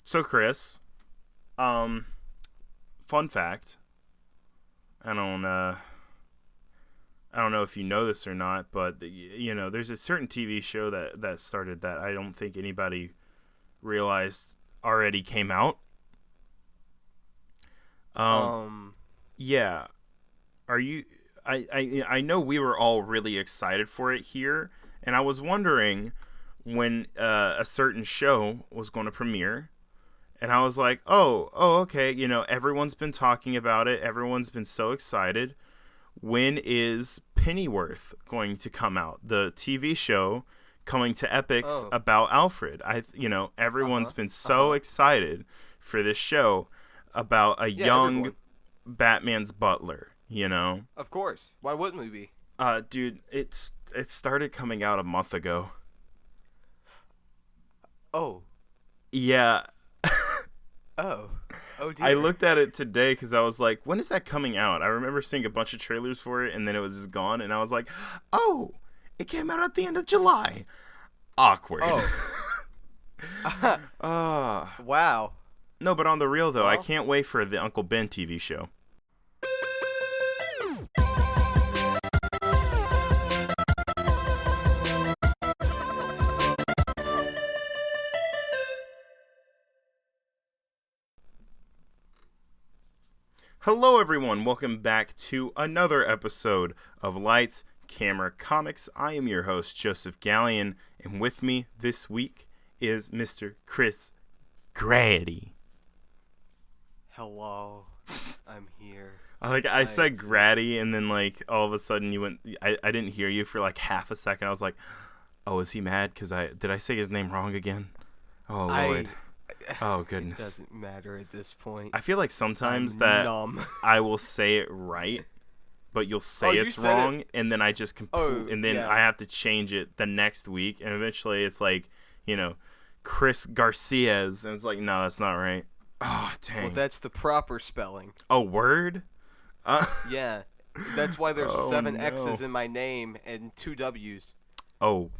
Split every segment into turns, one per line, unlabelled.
So Chris, fun fact. I don't know if you know this or not, but there's a certain TV show that started that I don't think anybody realized already came out. Yeah. Are you? I know we were all really excited for it here, and I was wondering when a certain show was going to premiere. And I was like, okay, everyone's been talking about it. Everyone's been so excited. When is Pennyworth going to come out? The TV show coming to Epix about Alfred. Everyone's been so excited for this show about a young Batman's butler,
Of course. Why wouldn't we be?
Dude, it started coming out a month ago.
Oh.
Yeah.
Oh dear.
I looked at it today because I was like, when is that coming out? I remember seeing a bunch of trailers for it, and then it was just gone, and I was like, oh, it came out at the end of July. Awkward.
Wow.
No, but on the real, though, I can't wait for the Uncle Ben TV show. Hello, everyone. Welcome back to another episode of Lights, Camera, Comics. I am your host, Joseph Gallion, and with me this week is Mr. Chris Grady.
Hello. I'm here.
I said Grady, and then, all of a sudden you went... I didn't hear you for, half a second. I was like, oh, is he mad? Because did I say his name wrong again? Oh, Lord. Oh, goodness.
It doesn't matter at this point.
I feel like sometimes
numb.
I will say it right, but you'll say it's wrong, and then I just I have to change it the next week, and eventually it's Chris Garcias, and it's like, no, that's not right. Oh, dang.
Well, that's the proper spelling.
Oh, word?
Yeah. That's why there's 7 X's in my name and 2 W's.
Oh.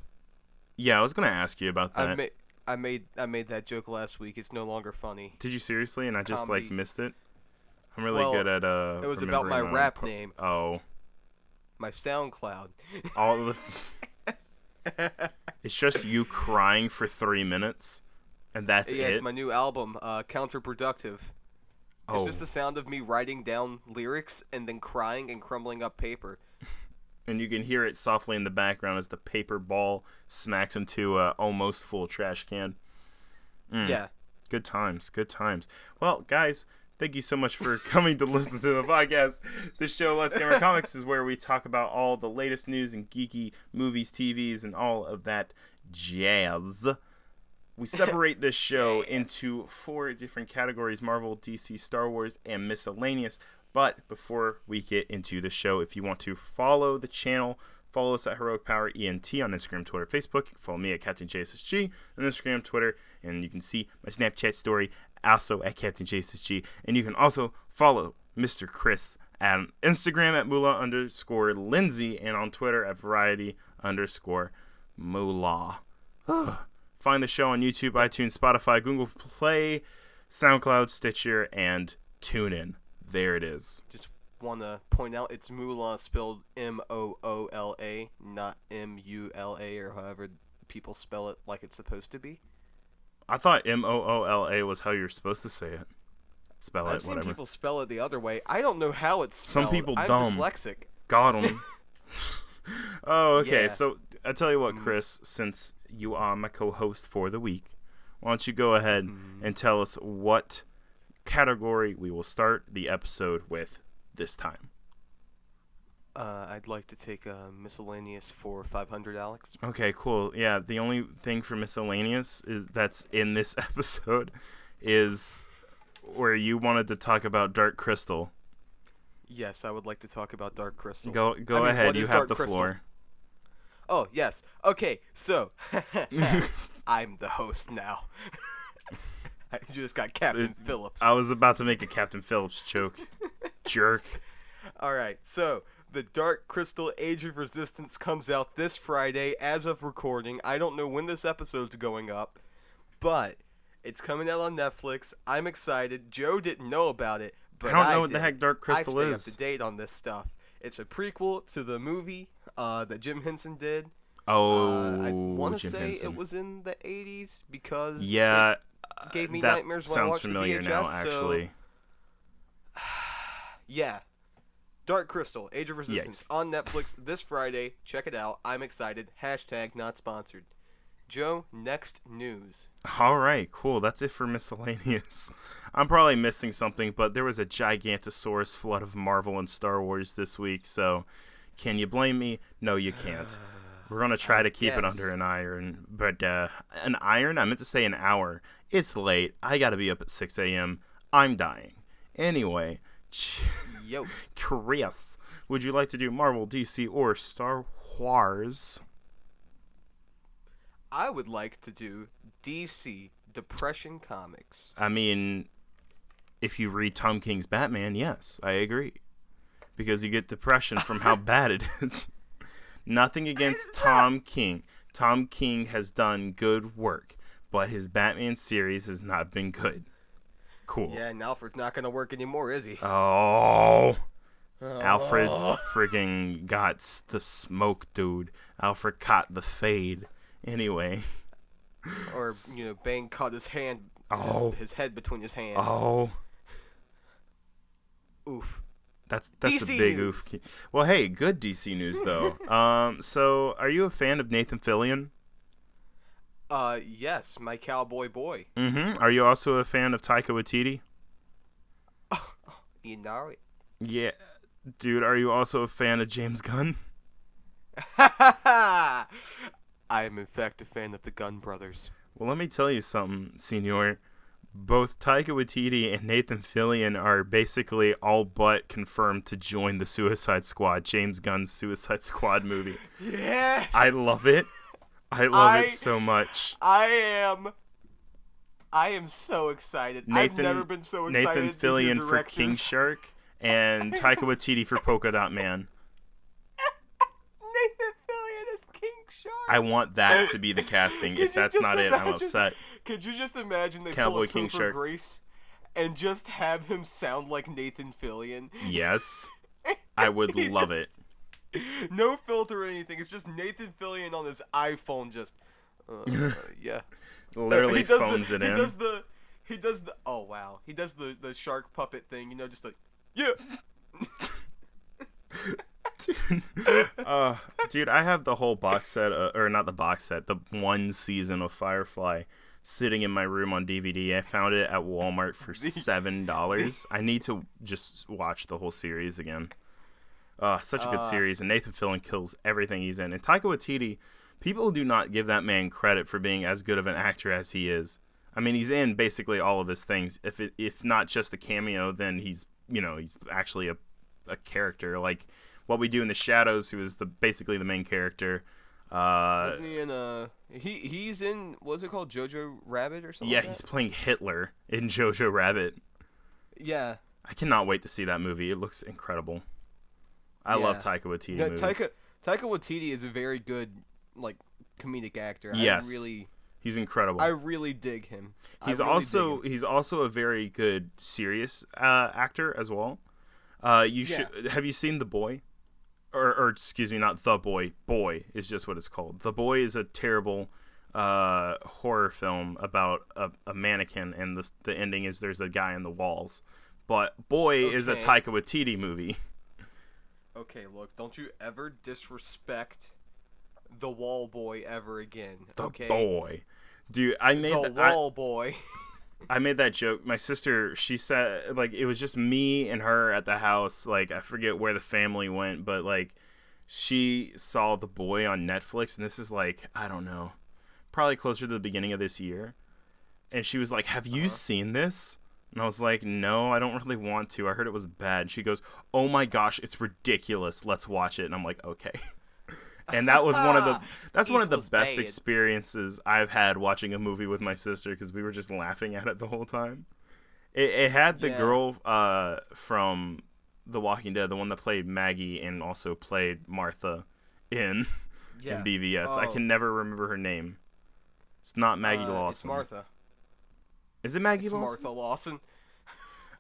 Yeah, I was going to ask you about that.
I made that joke last week. It's no longer funny.
Did you seriously? And I just missed it. I'm really good at
it was about my rap name.
Oh.
My Soundcloud.
All of the. It's just you crying for 3 minutes, and that's it.
Yeah, it's my new album, Counterproductive. It's just the sound of me writing down lyrics and then crying and crumbling up paper.
And you can hear it softly in the background as the paper ball smacks into a almost full trash can.
Yeah.
Good times. Good times. Well, guys, thank you so much for coming to listen to the podcast. This show, Let's Gamer Comics, is where we talk about all the latest news and geeky movies, TVs, and all of that jazz. We separate this show into 4 different categories: Marvel, DC, Star Wars, and miscellaneous. But before we get into the show, if you want to follow the channel, follow us at Heroic Power ENT on Instagram, Twitter, Facebook. You can follow me at Captain JSSG on Instagram, Twitter, and you can see my Snapchat story also at Captain JSSG. And you can also follow Mr. Chris at Instagram at Moolah_Lindsay and on Twitter at Variety_Moolah. Find the show on YouTube, iTunes, Spotify, Google Play, SoundCloud, Stitcher, and TuneIn. There it is.
Just want to point out it's Moolah spelled Moola, not Mula, or however people spell it like it's supposed to be.
I thought Moola was how you're supposed to say it. Spell
I've seen people spell it the other way. I don't know how it's spelled.
Some people
I'm
dumb.
dyslexic.
Got them. Oh, okay.
Yeah.
So I tell you what, Chris, since you are my co-host for the week, why don't you go ahead and tell us what category we will start the episode with this time.
I'd like to take a miscellaneous for 500, Alex.
Okay, cool. Yeah, the only thing for miscellaneous is that's in this episode is where you wanted to talk about Dark Crystal.
Yes, I would like to talk about Dark Crystal.
Go ahead. You have the floor.
Oh, yes. Okay, so I'm the host now. I just got Captain Phillips.
I was about to make a Captain Phillips joke. Jerk.
Alright, so the Dark Crystal Age of Resistance comes out this Friday as of recording. I don't know when this episode's going up, but It's coming out on Netflix. I'm excited. Joe didn't know about it, but
I don't know what
did.
the heck Dark Crystal
I stay
is.
up to date on this stuff. It's a prequel to the movie that Jim Henson did.
Oh,
I want to
Jim
say
Henson.
it was in the 80s because
Yeah,
it gave me
that
nightmares when I
sounds
watched
familiar
the VHS.
now, actually.
So, yeah. Dark Crystal, Age of Resistance
Yikes.
on Netflix this Friday. Check it out. I'm excited. # not sponsored. Joe, next news.
All right, cool. That's it for miscellaneous. I'm probably missing something, but there was a gigantosaurus flood of Marvel and Star Wars this week, so can you blame me? No, you can't. We're going to try to keep it under an iron, but an iron? I meant to say an hour. It's late. I got to be up at 6 a.m. I'm dying. Anyway,
Yo.
Chris, would you like to do Marvel, DC, or Star Wars?
I would like to do DC Depression Comics.
I mean, if you read Tom King's Batman, yes, I agree. Because you get depression from how bad it is. Nothing against Tom King. Tom King has done good work, but his Batman series has not been good. Cool.
Yeah, and Alfred's not going to work anymore, is he?
Oh. Alfred friggin' got the smoke, dude. Alfred caught the fade. Anyway.
Or, Bane caught his hand, his head between his hands.
Oh.
Oof.
That's
DC
a big
news.
oof. Well, hey, good DC news, though. So, are you a fan of Nathan Fillion?
Yes, my cowboy boy.
Mm-hmm. Are you also a fan of Taika Waititi?
You know it.
Yeah. Dude, are you also a fan of James Gunn?
I am in fact a fan of the Gunn brothers.
Well, let me tell you something, senor. Both Taika Waititi and Nathan Fillion are basically all but confirmed to join the Suicide Squad, James Gunn's Suicide Squad movie.
Yes!
I love it. I love it so much.
I am so excited. I've never been so excited.
Nathan Fillion for King Shark and Taika Waititi for Polka Dot Man.
Nathan Fillion as King Shark.
I want that to be the casting. If that's not it, I'm upset.
Could you just imagine they
Cowboy
pull a
King
Topher
Shark.
Grace and just have him sound like Nathan Fillion?
Yes. I would love it.
No filter or anything. It's just Nathan Fillion on his iPhone just yeah.
Literally phones it in.
He does the oh wow. He does the shark puppet thing, just like yeah.
Dude, I have the whole box set, or not the box set, the one season of Firefly sitting in my room on DVD. I found it at Walmart for $7. I need to just watch the whole series again. Such a good series, and Nathan Fillion kills everything he's in. And Taika Waititi, people do not give that man credit for being as good of an actor as he is. I mean, he's in basically all of his things. If not just a cameo, then he's actually a character. Like What We Do in the Shadows, who is basically the main character.
Wasn't he in he's in, what's it called, Jojo Rabbit or something?
Yeah,
like that?
he's playing Hitler in Jojo Rabbit.
Yeah.
I cannot wait to see that movie. It looks incredible. I love Taika Waititi movies.
Taika Waititi is a very good comedic actor.
Yes. He's incredible.
I really dig him.
He's also a very good serious actor as well. Have you seen The Boy? Or excuse me, not The Boy. Boy is just what it's called. The Boy is a terrible horror film about a mannequin, and the ending is there's a guy in the walls. But Boy is a Taika Waititi movie.
Okay, look, don't you ever disrespect the Wall Boy ever again.
The Boy. Dude, I made
the Wall Boy.
I made that joke. My sister, she said, it was just me and her at the house. I forget where the family went, but, she saw The Boy on Netflix, and this is, I don't know, probably closer to the beginning of this year. And she was like, have you seen this? And I was like, no, I don't really want to. I heard it was bad. She goes, oh my gosh, it's ridiculous. Let's watch it. And I'm like, okay. And that was one of the best experiences I've had watching a movie with my sister, because we were just laughing at it the whole time. It had the girl from The Walking Dead, the one that played Maggie and also played Martha in BVS. I can never remember her name. It's not Maggie Lawson.
It's Martha.
Is it Maggie
It's
Lawson?
Martha Lawson.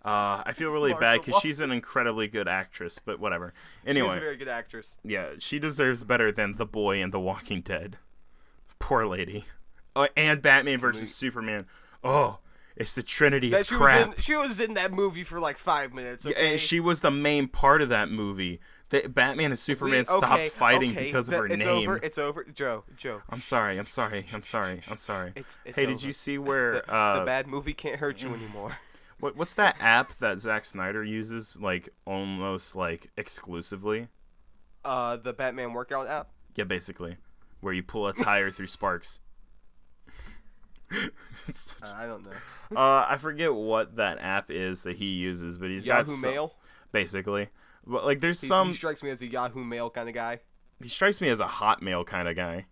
I feel
It's
really
Martha
bad because she's
Lawson.
an incredibly good actress, but whatever. Anyway,
She's a very good actress.
yeah, she deserves better than the boy in The Walking Dead. Poor lady. Oh, and Batman versus Superman. Oh, it's the trinity of crap.
She was in that movie for like 5 minutes. Okay?
Yeah, and she was the main part of that movie. Batman and Superman stopped fighting because of her name.
It's over. Joe.
I'm sorry.
It's
Hey,
over.
did you see where
the bad movie can't hurt you anymore?
What's that app that Zack Snyder uses, like, almost, like, exclusively?
The Batman workout app?
Yeah, basically. Where you pull a tire through sparks.
I don't know.
I forget what that app is that he uses, but he's got
Yahoo Mail?
Basically. But, like, there's
He
some...
strikes me as a Yahoo Mail kind of guy.
He strikes me as a Hotmail kind of guy.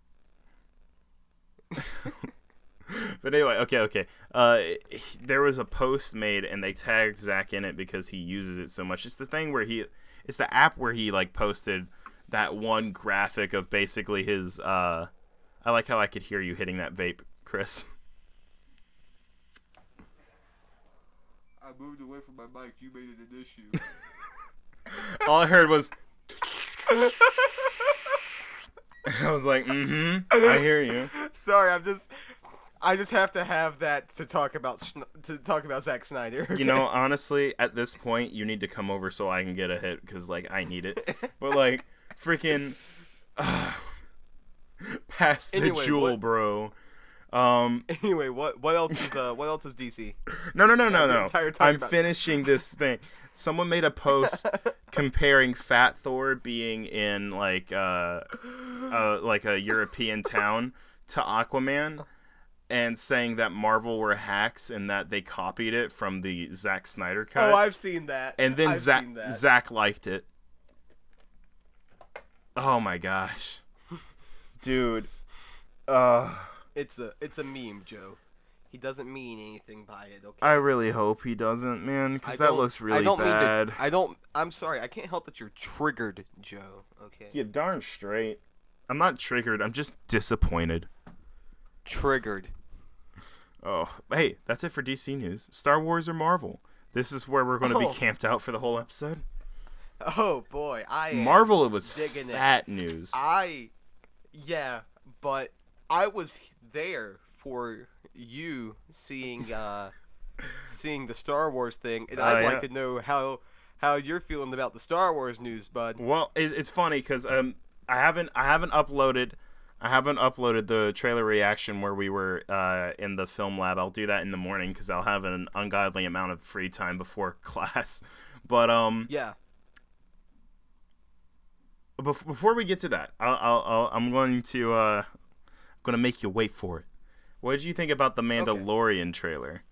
But anyway, okay. There was a post made, and they tagged Zach in it because he uses it so much. It's the thing where it's the app where he like posted that one graphic of basically his. I like how I could hear you hitting that vape, Chris.
I moved away from my mic. You made it an issue.
All I heard was. I was like, I hear you.
Sorry, I just have to have that to talk about Zack Snyder. Okay?
You know, honestly, at this point, you need to come over so I can get a hit because, like, I need it. But like, freaking, past the jewel, bro.
Anyway, what else is DC?
No. I'm finishing this thing. Someone made a post comparing Fat Thor being in like a European town to Aquaman, and saying that Marvel were hacks and that they copied it from the Zack Snyder cut.
Oh, I've seen that.
And then Zack liked it. Oh my gosh, dude.
It's a meme, Joe. He doesn't mean anything by it. Okay.
I really hope he doesn't, man, because that looks really bad.
I'm sorry. I can't help that you're triggered, Joe. Okay.
Yeah, darn straight. I'm not triggered. I'm just disappointed.
Triggered.
Oh, hey, that's it for DC news. Star Wars or Marvel? This is where we're going to be camped out for the whole episode.
Oh boy,
Marvel. It was fat news.
Yeah, but I was there for you seeing the Star Wars thing, and I'd like to know how you're feeling about the Star Wars news, bud.
Well, it's funny because I haven't uploaded the trailer reaction where we were in the film lab. I'll do that in the morning because I'll have an ungodly amount of free time before class. But
yeah.
Before we get to that, I'm going to make you wait for it. What did you think about the Mandalorian trailer?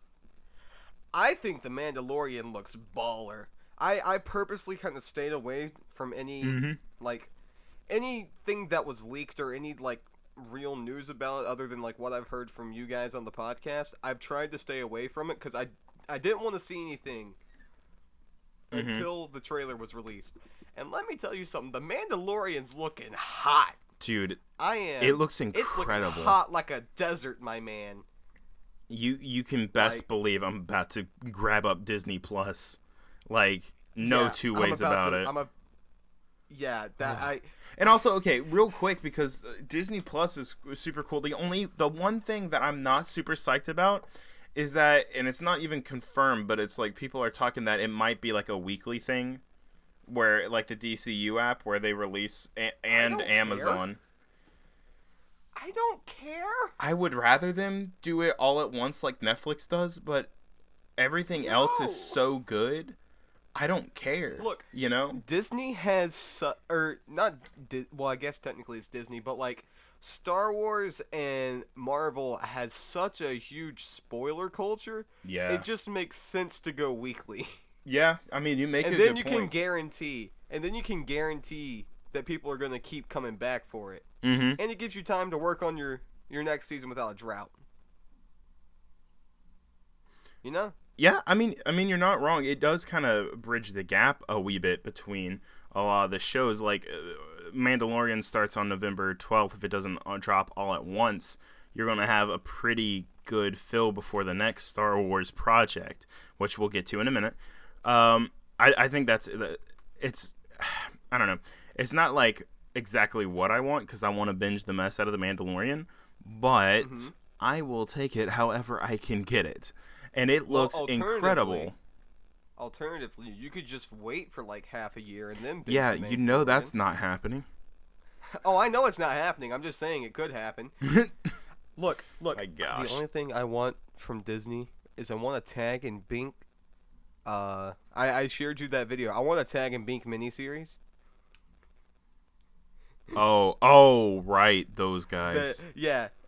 I think the Mandalorian looks baller. I purposely kind of stayed away from any anything that was leaked or any like real news about it other than like what I've heard from you guys on the podcast. I've tried to stay away from it because I didn't want to see anything until the trailer was released. And let me tell you something, the Mandalorian's looking hot.
Dude,
it
looks incredible.
It's looking hot like a desert, my man.
You can best believe I'm about to grab up Disney Plus. Like, no two ways about it. And also, okay, real quick, because Disney Plus is super cool. The one thing that I'm not super psyched about is that, and it's not even confirmed, but it's like people are talking that it might be like a weekly thing, where like the DCU app where they release and Amazon.
I don't care.
I would rather them do it all at once like Netflix does, but everything else is so good. I don't care.
Look,
you know,
Disney has I guess technically it's Disney, but like Star Wars and Marvel has such a huge spoiler culture.
Yeah,
it just makes sense to go weekly.
Yeah, I mean, you make a good point.
And then you can guarantee that people are going to keep coming back for it.
Mm-hmm.
And it gives you time to work on your next season without a drought. You know?
Yeah, I mean, you're not wrong. It does kind of bridge the gap a wee bit between a lot of the shows. Like, Mandalorian starts on November 12th. If it doesn't drop all at once, you're going to have a pretty good fill before the next Star Wars project, which we'll get to in a minute. I think it's, I don't know. It's not like exactly what I want, because I want to binge the mess out of The Mandalorian, but I will take it however I can get it. And it looks incredible.
Alternatively, you could just wait for like half a year and then binge
Yeah,
The
you know that's
Mandalorian.
not happening.
Oh, I know it's not happening. I'm just saying it could happen. Look.
My gosh.
The only thing I want from Disney is I want a Tag and Bink. I shared you that video. I want a Tag and Bink miniseries.
Oh, right, those guys.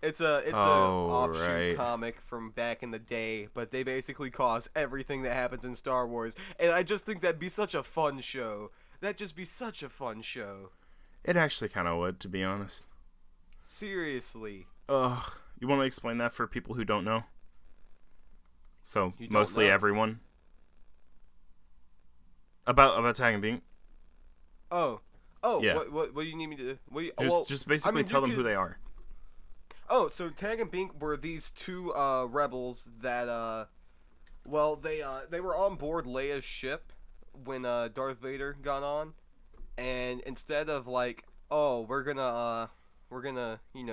It's an offshoot comic from back in the day, but they basically cause everything that happens in Star Wars, and I just think that'd be such a fun show. That'd just be such a fun show.
It actually kind of would, to be honest.
Seriously.
Ugh. You want to explain that for people who don't know? So,
You don't
mostly
know?
everyone. About Tag and Bink?
Oh,
yeah.
What do you need me to do?
Just basically tell them who they are.
Oh, so Tag and Bink were these two rebels that they were on board Leia's ship when Darth Vader got on, and instead of like, oh, we're gonna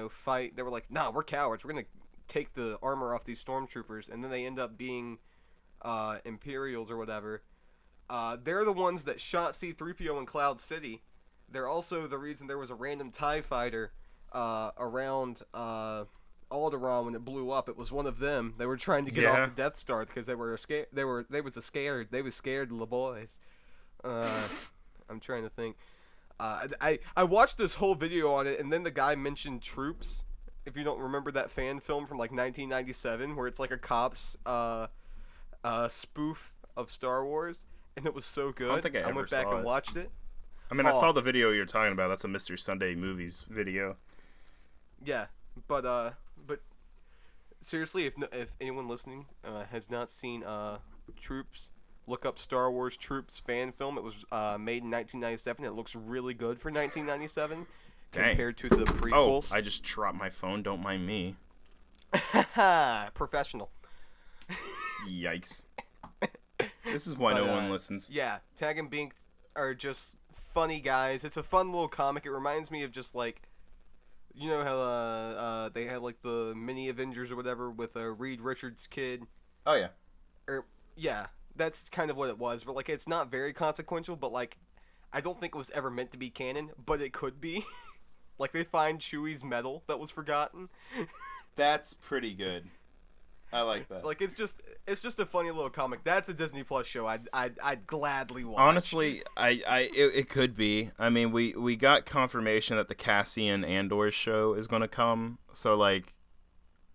fight, they were like, nah, we're cowards, we're gonna take the armor off these stormtroopers, and then they end up being Imperials or whatever. They're the ones that shot C-3PO in Cloud City. They're also the reason there was a random TIE fighter around Alderaan when it blew up. It was one of them. They were trying to get off the Death Star because they were scared. They was scared of the boys. I'm trying to think. I watched this whole video on it, and then the guy mentioned Troops. If you don't remember that fan film from like 1997, where it's like a cops spoof of Star Wars, and it was so good.
I don't think I ever
went back
saw
and
it.
watched it.
I mean, I saw the video you're talking about. That's a Mr. Sunday Movies video.
Yeah, but seriously, if anyone listening has not seen Troops, look up Star Wars Troops fan film. It was made in 1997. It looks really good for 1997 compared to the prequels.
Oh, I just dropped my phone. Don't mind me.
Professional.
Yikes. This is why no one listens.
Yeah, Tag and Bink are just funny guys. It's a fun little comic. It reminds me of just like, you know how they had like the mini Avengers or whatever with Reed Richards' kid.
Oh yeah.
Yeah, that's kind of what it was. But like, it's not very consequential. But like, I don't think it was ever meant to be canon. But it could be. Like, they find Chewie's medal that was forgotten.
That's pretty good. I like that.
Like, it's just a funny little comic. That's a Disney Plus show I'd gladly watch.
Honestly, it could be. I mean, we got confirmation that the Cassian Andor show is going to come, so like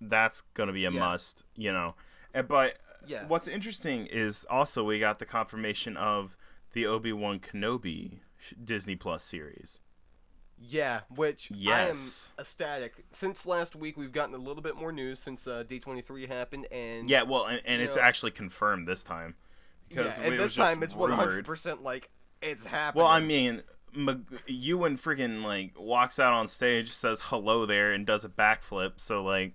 that's going to be a must, you know. But what's interesting is also we got the confirmation of the Obi-Wan Kenobi Disney Plus series.
Yeah, which I am ecstatic. Since last week, we've gotten a little bit more news since D23 happened, and
and it's actually confirmed this time because
and this time it's 100% like it's happening.
Well, I mean, Ewan freaking like walks out on stage, says hello there, and does a backflip. So like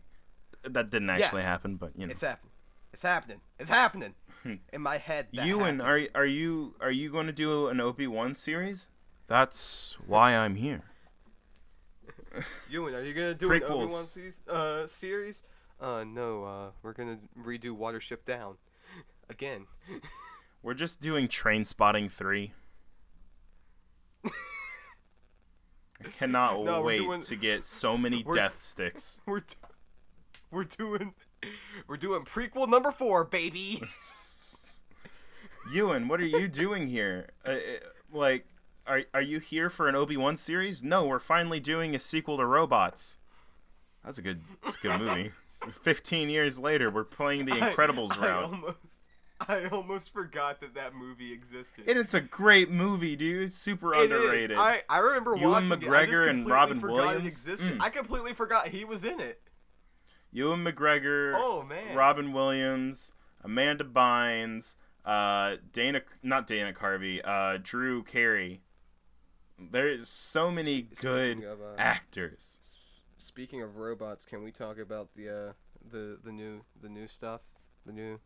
that didn't actually happen, but you know,
it's happening in my head.
Ewan, are you going to do an Obi-Wan series? That's why I'm here.
Ewan, are you gonna do an Obi-Wan series? No. We're gonna redo Watership Down again.
We're just doing Train Spotting 3. I cannot wait to get so many death sticks.
We're doing prequel number 4, baby.
Ewan, what are you doing here? Like. Are you here for an Obi-Wan series? No, we're finally doing a sequel to Robots. That's a good movie. 15 years later, we're playing the Incredibles route.
I almost forgot that movie existed.
And it's a great movie, dude. It's super underrated.
I remember
Ewan
watching
McGregor and Robin Williams.
It existed. I completely forgot he was in it.
Ewan McGregor, Robin Williams, Amanda Bynes, not Dana Carvey, Drew Carey. There's so many good actors.
speaking of robots, can we talk about the new stuff? The new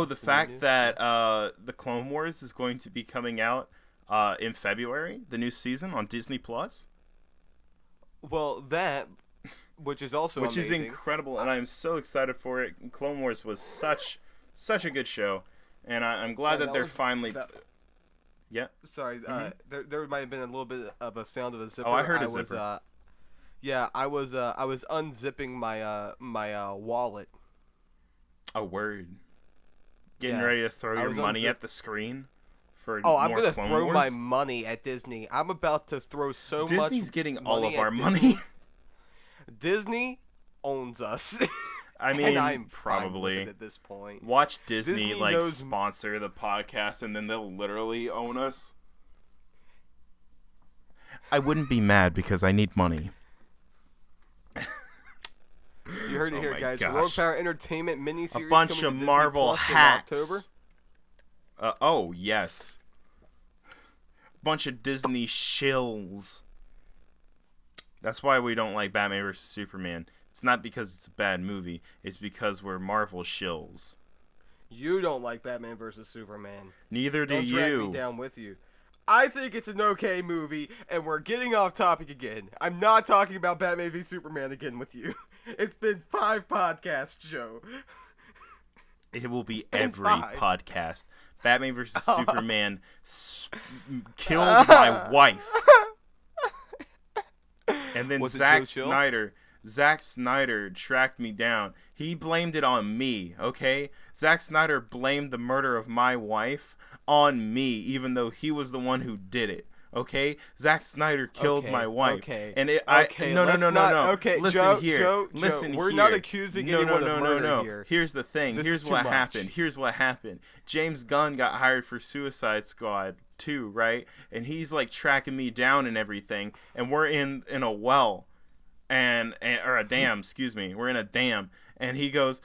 The fact that the Clone Wars is going to be coming out in February, the new season on Disney Plus.
Well, that, which is also
which
amazing.
is incredible, and I'm so excited for it. Clone Wars was such a good show, and I'm glad that they're finally. Yeah.
Sorry, there might have been a little bit of a sound of a zipper.
Oh, I heard a zipper.
I was unzipping my wallet.
A word. Getting ready to throw your money at the screen for
I'm
more
gonna
Clone
throw
Wars?
my money at Disney. I'm about to throw so much.
Disney's getting all of our
Disney.
money.
Disney owns us.
I mean,
and I'm
probably
at this point.
Watch Disney
knows...
sponsor the podcast, and then they'll literally own us. I wouldn't be mad because I need money.
You heard it here, guys.
Gosh.
Rogue Power Entertainment miniseries.
A bunch of Marvel hacks.
In October.
Oh yes. Bunch of Disney shills. That's why we don't like Batman vs Superman. It's not because it's a bad movie. It's because we're Marvel shills.
You don't like Batman vs Superman.
Neither do
Don't
you.
drag me down with you. I think it's an okay movie, and we're getting off topic again. I'm not talking about Batman v Superman again with you. It's been 5 podcasts, Joe.
It will be every podcast. Batman vs Superman killed my wife. And then Zack Snyder tracked me down. He blamed it on me, okay? Zack Snyder blamed the murder of my wife on me, even though he was the one who did it. Okay, Zack Snyder killed my wife.
Okay.
And it. No.
Okay,
listen
Joe,
here.
Joe,
listen
we're
here.
not accusing anyone of murder here.
Here's the thing.
This
Here's
is
what
too
happened.
much.
Here's what happened. James Gunn got hired for Suicide Squad 2, right? And he's like tracking me down and everything. And we're in a well, or a dam. Excuse me. We're in a dam, and he goes,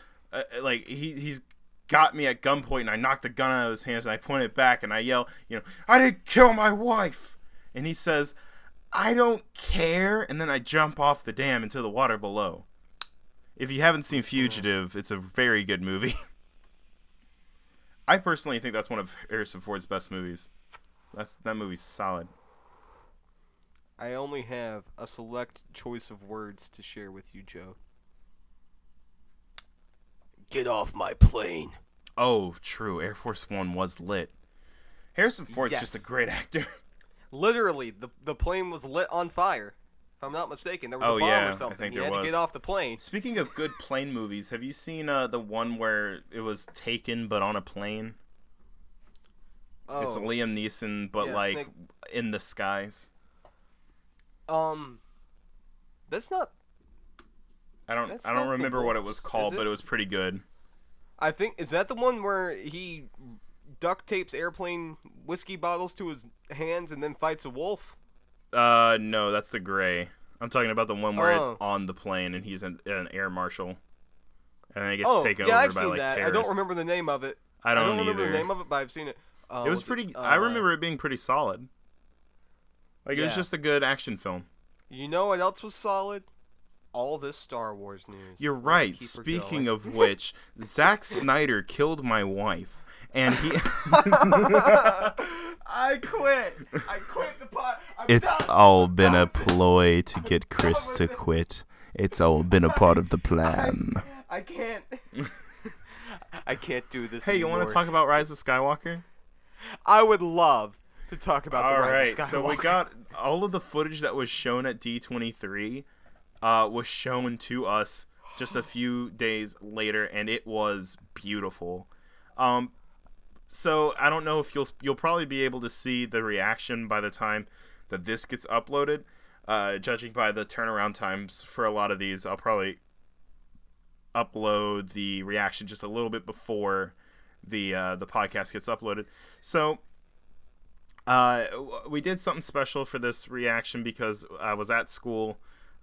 he's got me at gunpoint, and I knocked the gun out of his hands, and I point it back, and I yell, I didn't kill my wife. And he says, I don't care. And then I jump off the dam into the water below. If you haven't seen Fugitive, it's a very good movie. I personally think that's one of Harrison Ford's best movies. That movie's solid.
I only have a select choice of words to share with you, Joe. Get off my plane.
Oh, true. Air Force One was lit. Harrison Ford's just a great actor.
Literally, the plane was lit on fire. If I'm not mistaken, there was a bomb or something.
I think
he
there
had
was.
to get off the plane.
Speaking of good plane movies, have you seen the one where it was Taken but on a plane?
Oh.
It's Liam Neeson, but in the skies.
That's not.
I don't remember what it was called, but it was pretty good.
I think is that the one where he duct tapes airplane whiskey bottles to his hands and then fights a wolf?
No, that's the Gray. I'm talking about the one where it's on the plane and he's an air marshal, and then it gets taken over
I've
by
seen that.
terrorists.
I don't remember the name of it.
I don't
remember
either.
the name of it, but I've seen it.
It was pretty. I remember it being pretty solid. It was just a good action film.
You know what else was solid? All this Star Wars news.
You're right. Speaking of which, Zack Snyder killed my wife, and he.
I quit the pod.
It's all been a ploy to get Chris to quit. It's all been a part of the plan.
I can't. I can't do this.
Hey, you want to talk about Rise of Skywalker?
I would love to talk about the Rise of Skywalker.
So we got all of the footage that was shown at D23 was shown to us just a few days later, and it was beautiful. So I don't know if you'll probably be able to see the reaction by the time that this gets uploaded. Judging by the turnaround times for a lot of these, I'll probably upload the reaction just a little bit before the podcast gets uploaded. So we did something special for this reaction because I was at school.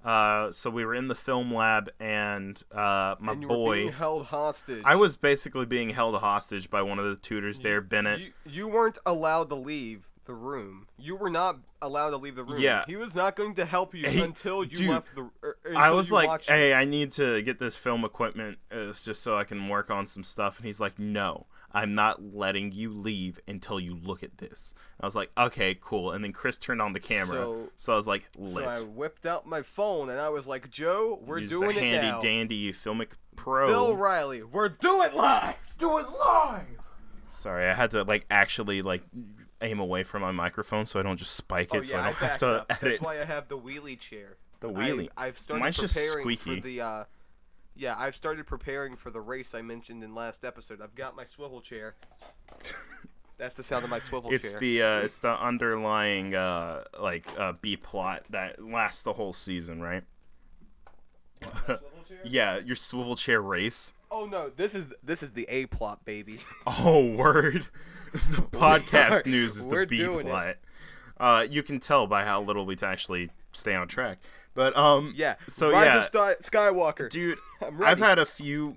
So we were in the film lab, and my
you
boy
were being held hostage.
I was basically being held hostage by one of the tutors there, Bennett.
You weren't allowed to leave the room. You were not allowed to leave the room.
Yeah.
He was not going to help you until you
dude,
left the.
I was like, hey, I need to get this film equipment just so I can work on some stuff. And he's like, no, I'm not letting you leave until you look at this. I was like, okay, cool. And then Chris turned on the camera. So I was like, lit.
So I whipped out my phone and I was like, Joe, we're doing
the
it now.
handy dandy Filmic Pro.
Bill Riley, we're doing it live. Do it live.
Sorry, I had to actually aim away from my microphone so I don't just spike it, so I don't have to edit.
That's why I have the wheelie chair.
The wheelie.
I've started
Mine's just
preparing
squeaky.
for the. I've started preparing for the race I mentioned in last episode. I've got my swivel chair. That's the sound of my swivel chair.
It's the underlying B plot that lasts the whole season, right?
Swivel chair?
Yeah, your swivel chair race.
Oh no, this is the A plot, baby.
Oh word. The podcast news is the B plot. You can tell by how little we actually stay on track. But
yeah.
So
Rise
yeah,
of Skywalker,
dude.
I'm ready.
I've had a few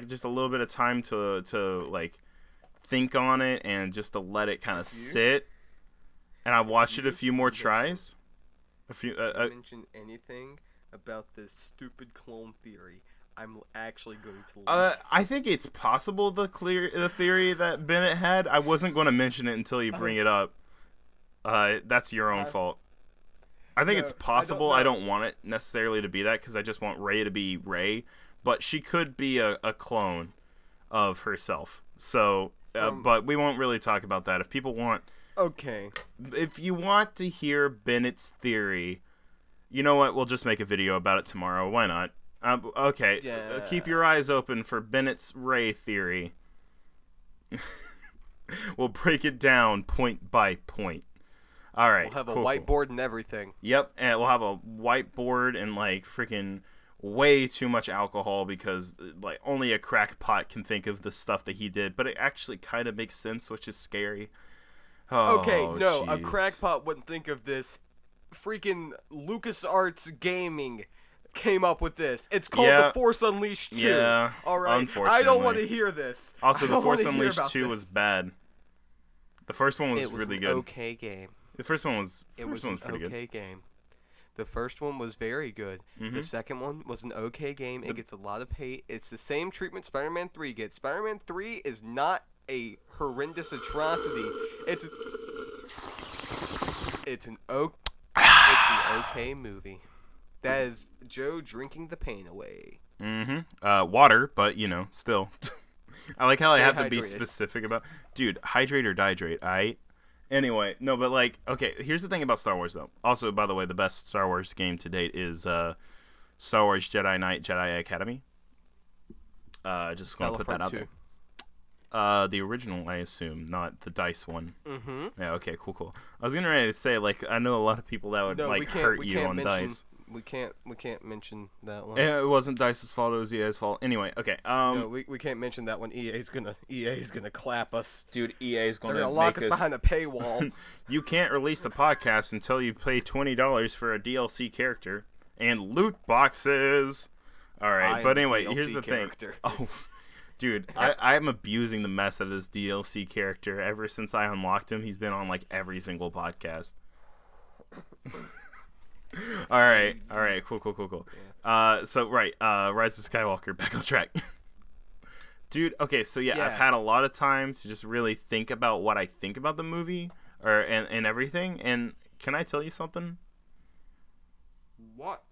just a little bit of time to think on it and just to let it kind of sit. And I watched it a few more tries.
Did you mention anything about this stupid clone theory? I'm actually going to.
I think it's possible the theory that Bennett had. I wasn't going to mention it until you bring it up. That's your own fault. I think it's possible. I don't want it necessarily to be that because I just want Rey to be Rey, but she could be a clone of herself. So, but we won't really talk about that. If people want, if you want to hear Bennett's theory, you know what? We'll just make a video about it tomorrow. Why not? Okay.
Yeah.
Keep your eyes open for Bennett's Rey theory. We'll break it down point by point. All right.
We'll have a whiteboard and everything.
Yep, and we'll have a whiteboard and freaking way too much alcohol because only a crackpot can think of the stuff that he did, but it actually kind of makes sense, which is scary. Oh,
no, a
geez.
crackpot wouldn't think of this. Freaking LucasArts Gaming came up with this. It's called The Force Unleashed 2.
Yeah,
all right.
unfortunately.
I don't want to hear this.
Also, The Force Unleashed 2 was bad. The first one was really good.
Okay game.
The first one was
pretty good. Game. The first one was very good.
Mm-hmm.
The second one was an okay game. It gets a lot of hate. It's the same treatment Spider-Man 3 gets. Spider-Man 3 is not a horrendous atrocity. It's an okay movie. That is Joe drinking the pain away.
Mm-hmm. Water, but still. I like how I have to be
hydrated.
specific about. Dude, hydrate or dihydrate, aight? Anyway, no, but okay, here's the thing about Star Wars, though. Also, by the way, the best Star Wars game to date is Star Wars Jedi Knight Jedi Academy. Just going to put that out there. The original, I assume, not the DICE one.
Mm-hmm.
Yeah, okay, cool. I was getting ready to say, I know a lot of people that would, hurt you on DICE.
We can't mention that one.
It wasn't DICE's fault, it was EA's fault. Anyway, okay.
No, we can't mention that one. EA's gonna clap us.
Dude, EA's
They're gonna lock us behind a paywall.
You can't release the podcast until you pay $20 for a DLC character and loot boxes. All right, but anyway, here's the thing. Oh, dude, I'm abusing the mess out of this DLC character. Ever since I unlocked him, he's been on every single podcast. All right, cool.
Yeah.
So Rise of Skywalker, back on track. Dude, okay, so yeah, I've had a lot of time to just really think about what I think about the movie and everything, and can I tell you something?
What?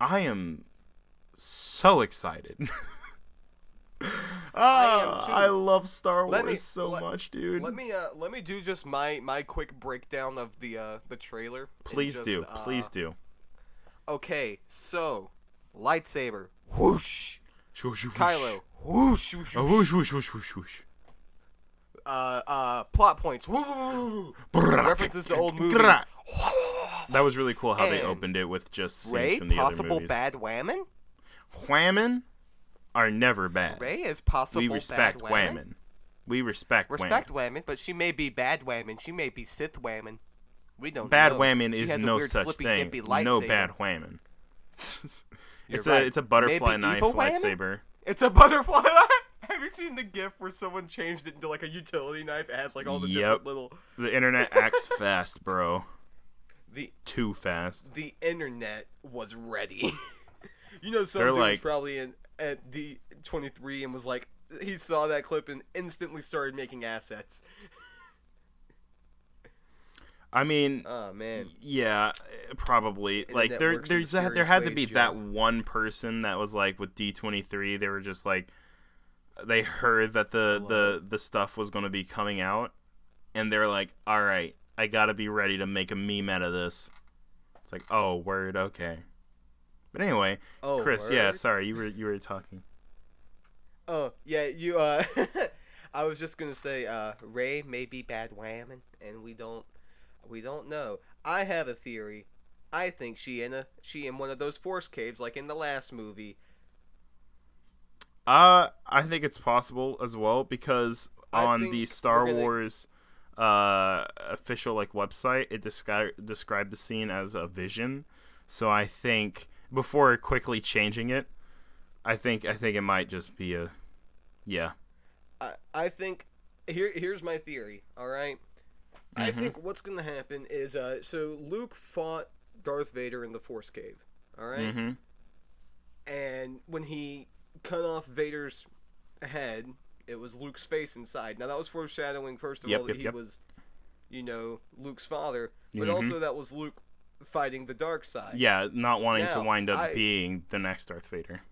I am so excited. I love Star Wars so much, dude.
Let me do just my quick breakdown of the trailer.
Please do.
Okay, so lightsaber, whoosh. Kylo, whoosh, whoosh, whoosh.
Whoosh, whoosh, whoosh, whoosh.
Plot points. Woo. References to old movies.
That was really cool how they
And
opened it with just scenes
Rey,
from the other
possible
movies.
bad whammon?
Whammon are never bad.
Rey is possible
We respect
bad whammon.
whammon. We respect
whammon, but she may be bad whammon. She may be Sith whammon. We don't
bad
know.
whammon
She
is
has a
no
weird
such
flippy,
thing.
dippy
No
lightsaber.
bad whammon.
Right.
It's a butterfly
Maybe
knife
evil whammon?
lightsaber.
It's a butterfly. Have you seen the GIF where someone changed it into like a utility knife? It has like all the
Yep.
different little.
The internet acts fast, bro. Too fast.
The internet was ready. You know, some
They're
dude
like-
was probably at D23 and was like, he saw that clip and instantly started making assets.
I mean,
Oh man.
yeah, probably. Like
Internet
there
works in
there
mysterious
had to
ways,
be
Joe.
that one person that was like with D23. They were just like, they heard that the stuff was going to be coming out, and they're like, all right, I gotta be ready to make a meme out of this. It's like, oh, word, okay. But anyway,
Oh,
Chris,
word?
yeah, sorry, you were talking.
Oh yeah, you. I was just gonna say, Ray may be bad whamming, and we don't know. I have a theory. I think she in one of those force caves, like in the last movie.
I think it's possible as well because
I
on
think
the Star
we're gonna-
Wars official like website, it described the scene as a vision. So I think before quickly changing it, I think it might just be a
I think here's my theory. All right. I think what's gonna happen is so Luke fought Darth Vader in the Force Cave. All right?
Mm-hmm.
And when he cut off Vader's head, it was Luke's face inside. Now that was foreshadowing, first of all, that he was, Luke's father, but also that was Luke fighting the dark side.
Yeah, not wanting to
Now,
wind up being the next Darth Vader.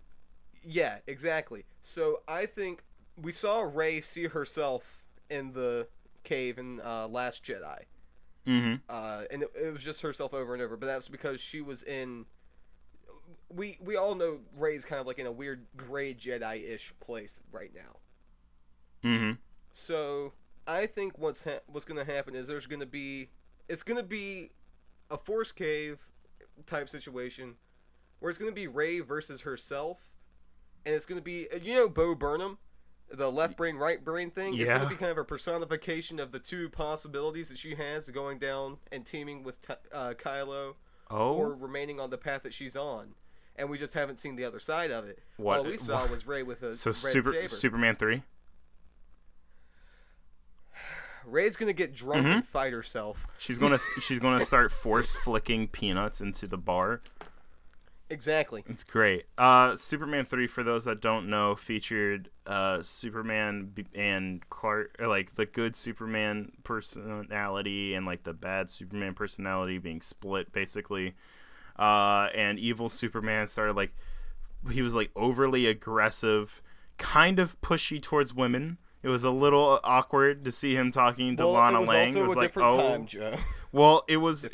Yeah, exactly. So I think we saw Rey see herself in the cave in Last Jedi.
Mm-hmm.
And it was just herself over and over, but that's because she was in. We all know Rey's kind of like in a weird gray Jedi-ish place right now.
Mm-hmm.
So I think what's going to happen is it's going to be a Force cave type situation where it's going to be Rey versus herself, and it's going to be Bo Burnham, the left brain right brain thing. It's going to be kind of a personification of the two possibilities that she has going down and teaming with Kylo, or remaining on the path that she's on. And we just haven't seen the other side of it. All we saw was Rey with a red saber.
Superman 3?
Rey's gonna get drunk and fight herself.
She's gonna start force flicking peanuts into the bar.
Exactly.
It's great. Superman 3, for those that don't know, featured Superman and Clark, or like the good Superman personality and like the bad Superman personality being split, basically. And evil Superman started like, he was like overly aggressive, kind of pushy towards women. It was a little awkward to see him talking to Lana Lang.
It was also a different time, Joe.
Well, it was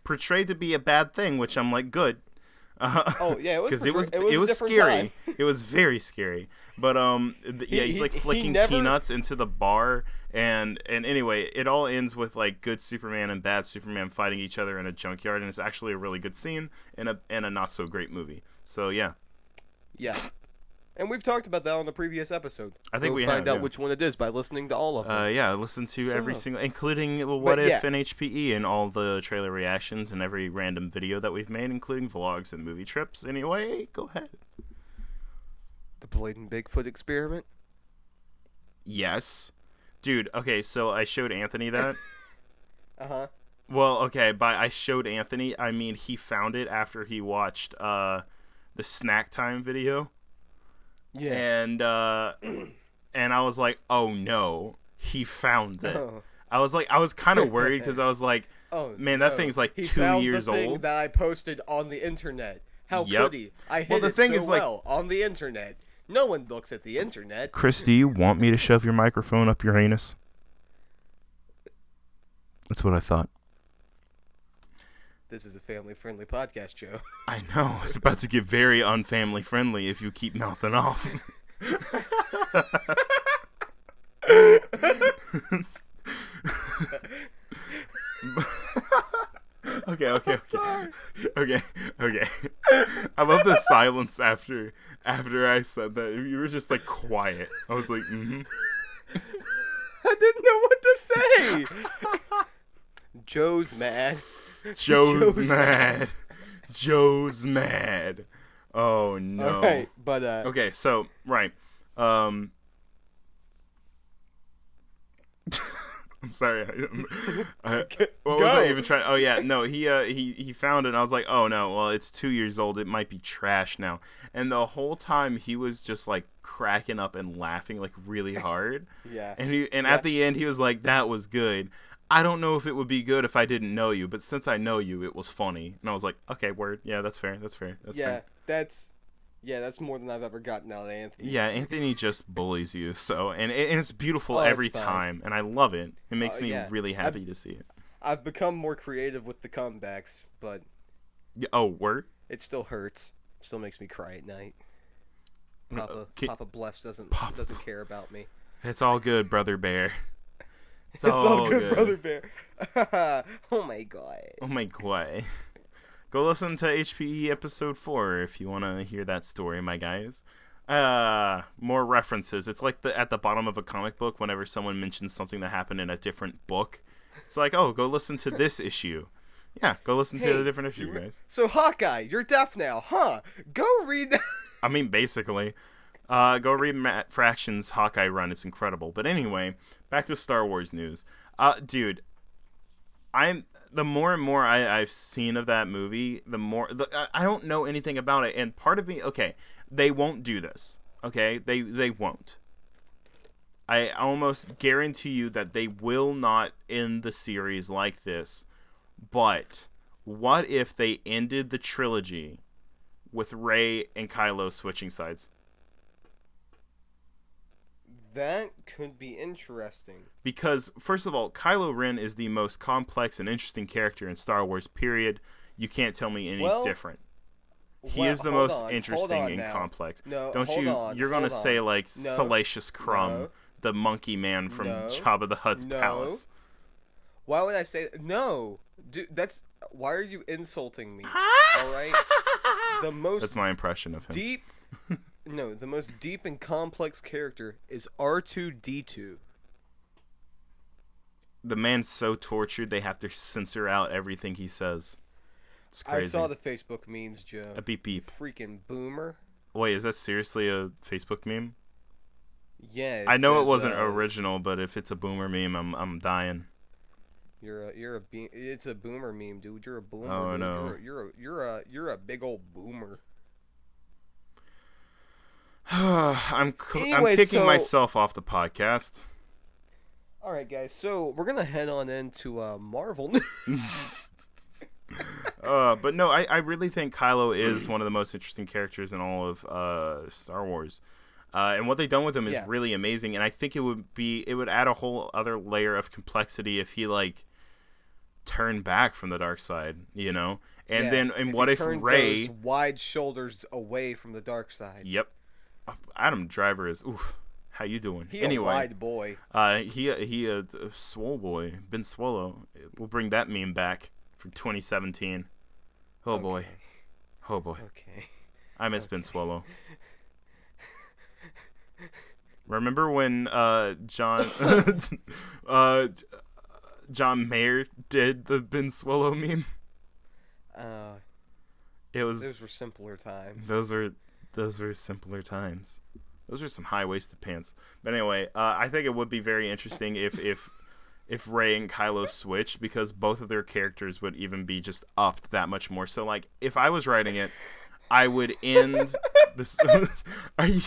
portrayed to be a bad thing, which I'm like, good.
Oh yeah, it was
because
it was
scary. It was very scary. But he's like flicking peanuts into the bar, and anyway, it all ends with like good Superman and bad Superman fighting each other in a junkyard, and it's actually a really good scene and a not so great movie. So yeah.
Yeah. And we've talked about that on the previous episode.
I think we
find
have,
out which one it is by listening to all of them.
Yeah, listen to every single, including What If and HPE, and all the trailer reactions and every random video that we've made, including vlogs and movie trips. Anyway, go ahead.
The Blatant Bigfoot Experiment?
Yes. Dude, okay, so I showed Anthony that.
Uh-huh.
Well, okay, by I showed Anthony, I mean he found it after he watched the Snack Time video.
Yeah.
And I was like, oh no, he found it.
Oh.
I was kind of worried because I was like,
oh,
man, that thing's like
he
2
found
years
the thing
old.
that I posted on the internet. How could he? I hid
the thing
so
is, like,
well on the internet. No one looks at the internet.
Chris, do you want me to shove your microphone up your anus? That's what I thought.
This is a family-friendly podcast, Joe.
I know, it's about to get very unfamily friendly if you keep mouthing off. Okay.
Sorry.
Okay. I love the silence after I said that. You were just like quiet. I was like, mm-hmm.
I didn't know what to say. Joe's mad.
Joe's mad. Joe's mad. Oh no.
All right, but
Okay, so right. I'm sorry. What was I even trying? Oh yeah, no. He found it. And I was like, oh no. Well, it's 2 years old. It might be trash now. And the whole time he was just like cracking up and laughing like really hard.
Yeah.
And at the end he was like, that was good. I don't know if it would be good if I didn't know you, but since I know you, it was funny. And I was like, okay, word. Yeah, that's fair. That's fair.
That's more than I've ever gotten out of Anthony.
Yeah, Anthony just bullies you. So, and it's beautiful every time, and I love it. It makes me really happy to see it.
I've become more creative with the comebacks, but
word?
It still hurts. It still makes me cry at night. Papa Bless doesn't care about me.
It's all good, Brother Bear.
It's all good, Brother Bear. Oh my god.
Oh my god. Go listen to HPE episode 4 if you want to hear that story, my guys. More references. It's like at the bottom of a comic book whenever someone mentions something that happened in a different book. It's like, oh, go listen to this issue. Yeah, go listen to a different issue, guys.
So, Hawkeye, you're deaf now, huh? Go read that.
I mean, basically. Go read Matt Fraction's Hawkeye run. It's incredible. But anyway, back to Star Wars news. Dude, the more and more I've seen of that movie, the more... I don't know anything about it. And part of me... Okay, they won't do this. Okay? They won't. I almost guarantee you that they will not end the series like this. But what if they ended the trilogy with Rey and Kylo switching sides?
That could be interesting.
Because, first of all, Kylo Ren is the most complex and interesting character in Star Wars, period. You can't tell me any different. He is the most interesting and complex.
No,
You're going to say, like, Salacious Crumb, the monkey man from Jabba the Hutt's palace.
Why would I say... No. Dude, that's... Why are you insulting me? All right?
That's my impression of him.
The most deep and complex character is R2-D2.
The man's so tortured they have to censor out everything he says. It's crazy.
I saw the Facebook memes, Joe.
A beep beep.
Freaking boomer.
Wait, is that seriously a Facebook meme?
Yeah.
I know it wasn't original, but if it's a boomer meme, I'm dying.
It's a boomer meme, dude. You're a boomer.
Oh
dude.
no.
You're a big old boomer.
I'm kicking myself off the podcast.
All right, guys. So we're gonna head on into Marvel.
But no, I really think Kylo is one of the most interesting characters in all of Star Wars. And what they've done with him is really amazing. And I think it would add a whole other layer of complexity if he like turned back from the dark side, you know. And what if Rey
those wide shoulders away from the dark side?
Yep. Adam Driver is how you doing?
Anyway, a wide boy.
He a swole boy. Ben Swallow. We'll bring that meme back for 2017. Oh
okay.
boy. Oh boy.
Okay.
I miss Ben Swallow. Remember when John Mayer did the Ben Swallow meme? Those
were simpler times.
Those were simpler times. Those are some high-waisted pants. But anyway, I think it would be very interesting if Rey and Kylo switched, because both of their characters would even be just upped that much more. So, like, if I was writing it, I would end this. Are you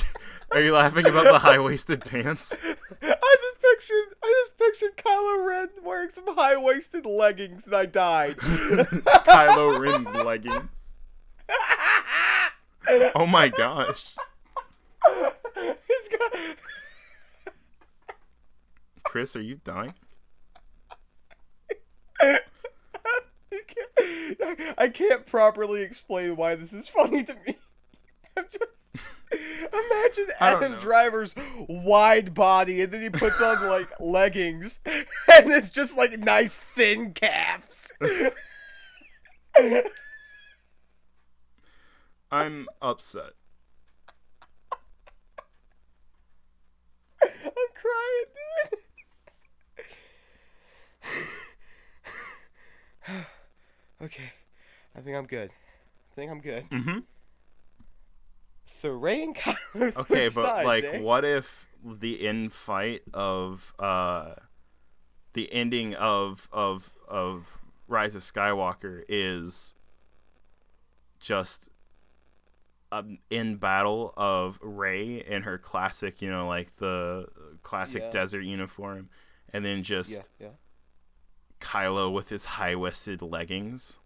laughing about the high-waisted pants?
I just pictured Kylo Ren wearing some high-waisted leggings, and I died.
Kylo Ren's leggings. Oh my gosh. Chris, are you dying?
I can't properly explain why this is funny to me. Imagine Adam Driver's wide body, and then he puts on like leggings, and it's just like nice thin calves.
I'm upset.
I'm crying, dude. Okay. I think I'm good.
Mm-hmm.
So Rey and Kylo switch
okay, but
sides,
like, what if the end fight of the ending of Rise of Skywalker is just in battle of Rey in her classic, like the classic desert uniform, and then just Kylo with his high-waisted leggings.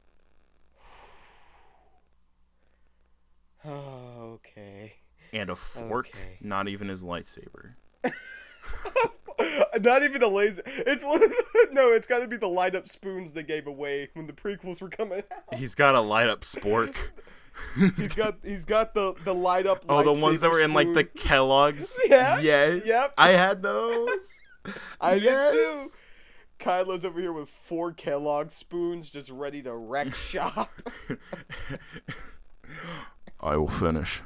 Okay.
And a fork, not even his lightsaber.
Not even a laser. It's one of the, no, it's got to be the light up spoons they gave away when the prequels were coming out.
He's got a light up spork.
he's got the light up.
Oh, the ones that were in like the Kellogg's.
Yeah.
Yes.
Yep.
I had those.
I did too. Kylo's over here with 4 Kellogg spoons, just ready to wreck shop.
I will finish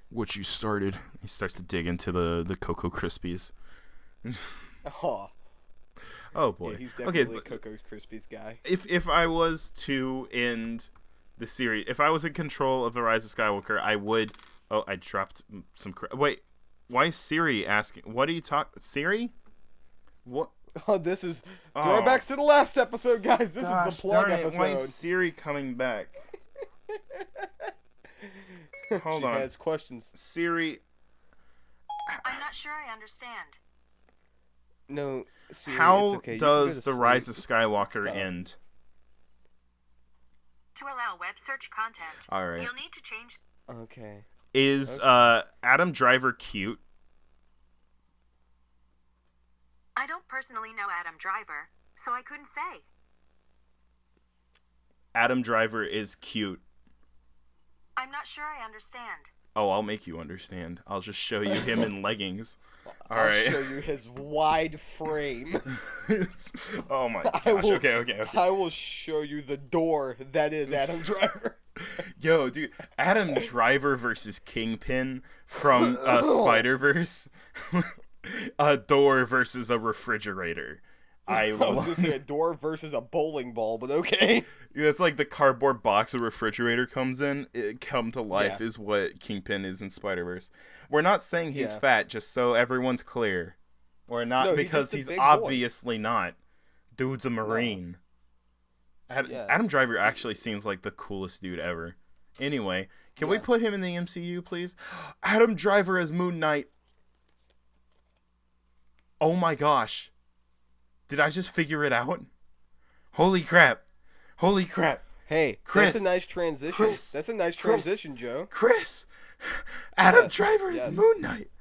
what you started.
He starts to dig into the Cocoa Krispies. Oh boy.
Yeah, he's definitely a Cocoa Krispies guy.
If I was to end the series, if I was in control of the Rise of Skywalker, I would. Oh, I dropped some. Wait, why is Siri asking? What are you talking? Siri? What?
Oh, this is throwbacks to the last episode, guys. This is the plug episode.
Why is Siri coming back? Hold on.
She has questions.
Siri.
I'm not sure I understand.
No, Siri,
how
it's okay.
does the Rise of Skywalker end?
To allow web search content,
all right.
You'll need to change.
Okay.
Is Adam Driver cute?
I don't personally know Adam Driver, so I couldn't say.
Adam Driver is cute.
I'm not sure I understand.
Oh, I'll make you understand. I'll just show you him in leggings.
I'll show you his wide frame.
Oh my gosh. Okay.
I will show you the door that is Adam Driver.
Yo, dude, Adam Driver versus Kingpin from Spider-Verse. A door versus a refrigerator.
I was going to say a door versus a bowling ball, but okay.
It's like the cardboard box a refrigerator comes in. It come to life is what Kingpin is in Spider-Verse. We're not saying he's fat, just so everyone's clear. We're not because he's obviously not. Dude's a Marine. No. Adam Driver actually seems like the coolest dude ever. Anyway, can we put him in the MCU, please? Adam Driver as Moon Knight. Oh my gosh. Did I just figure it out? Holy crap.
Hey,
Chris,
that's a nice transition. That's a nice transition, Joe.
Chris. Adam Driver is Moon Knight.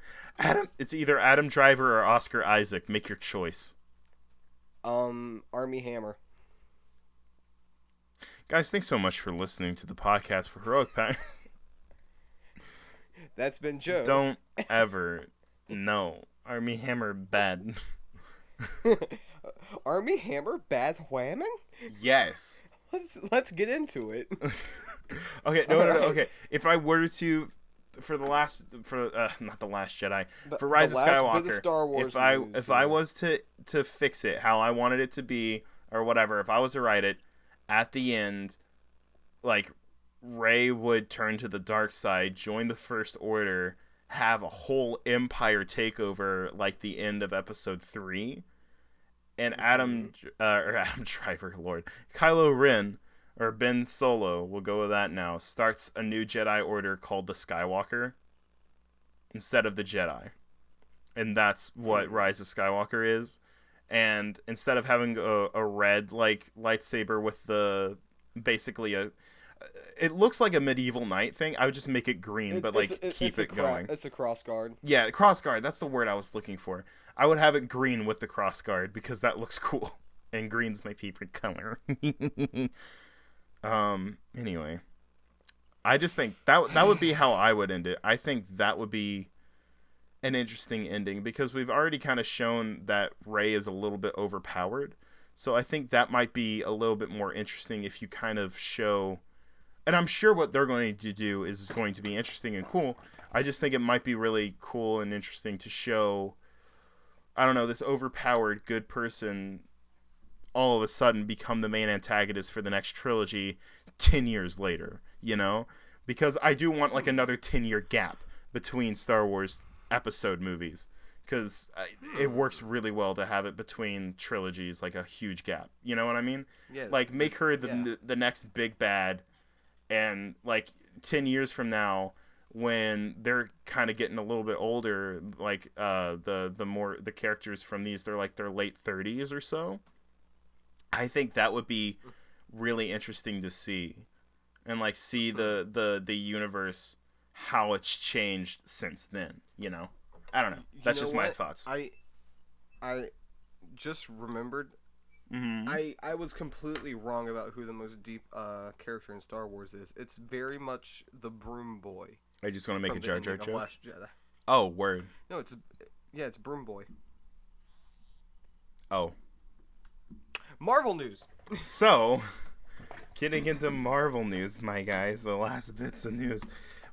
It's either Adam Driver or Oscar Isaac. Make your choice.
Army Hammer.
Guys, thanks so much for listening to the podcast for Heroic Pack.
That's been Joe.
Don't ever. No. Army Hammer bad.
Army Hammer bad whamming?
Yes.
Let's get into it.
Okay, no. Okay, if I were to, not the Last Jedi, for Rise of Skywalker,
Star Wars
if I was to fix it how I wanted it to be or whatever, if I was to write it at the end, like Rey would turn to the dark side, join the First Order, have a whole empire takeover like the end of Episode 3. And Adam Driver, Lord, Kylo Ren, or Ben Solo, we'll go with that now, starts a new Jedi Order called the Skywalker instead of the Jedi. And that's what Rise of Skywalker is. And instead of having a red, like, lightsaber with basically it looks like a medieval knight thing. I would just make it green, but keep it going.
It's a crossguard.
Yeah, crossguard. That's the word I was looking for. I would have it green with the crossguard because that looks cool, and green's my favorite color. Anyway, I just think that would be how I would end it. I think that would be an interesting ending because we've already kind of shown that Rey is a little bit overpowered. So I think that might be a little bit more interesting if you kind of show. And I'm sure what they're going to do is going to be interesting and cool. I just think it might be really cool and interesting to show, I don't know, this overpowered good person all of a sudden become the main antagonist for the next trilogy 10 years later, you know? Because I do want like another 10-year gap between Star Wars episode movies. because it works really well to have it between trilogies, like a huge gap. You know what I mean?
Yeah.
Like, make her the next big bad, and like 10 years from now, when they're kind of getting a little bit older, like the characters from these, they're like their late 30s or so. I think that would be really interesting to see, and like see the universe, how it's changed since then. You know, I don't know. That's just my thoughts.
I just remembered. I was completely wrong about who the most deep character in Star Wars is. It's very much the Broom Boy.
I just want to make a Jar Jar joke.
Last Jedi.
Oh, word.
No, it's Broom Boy.
Oh.
Marvel news.
So, getting into Marvel news, my guys, the last bits of news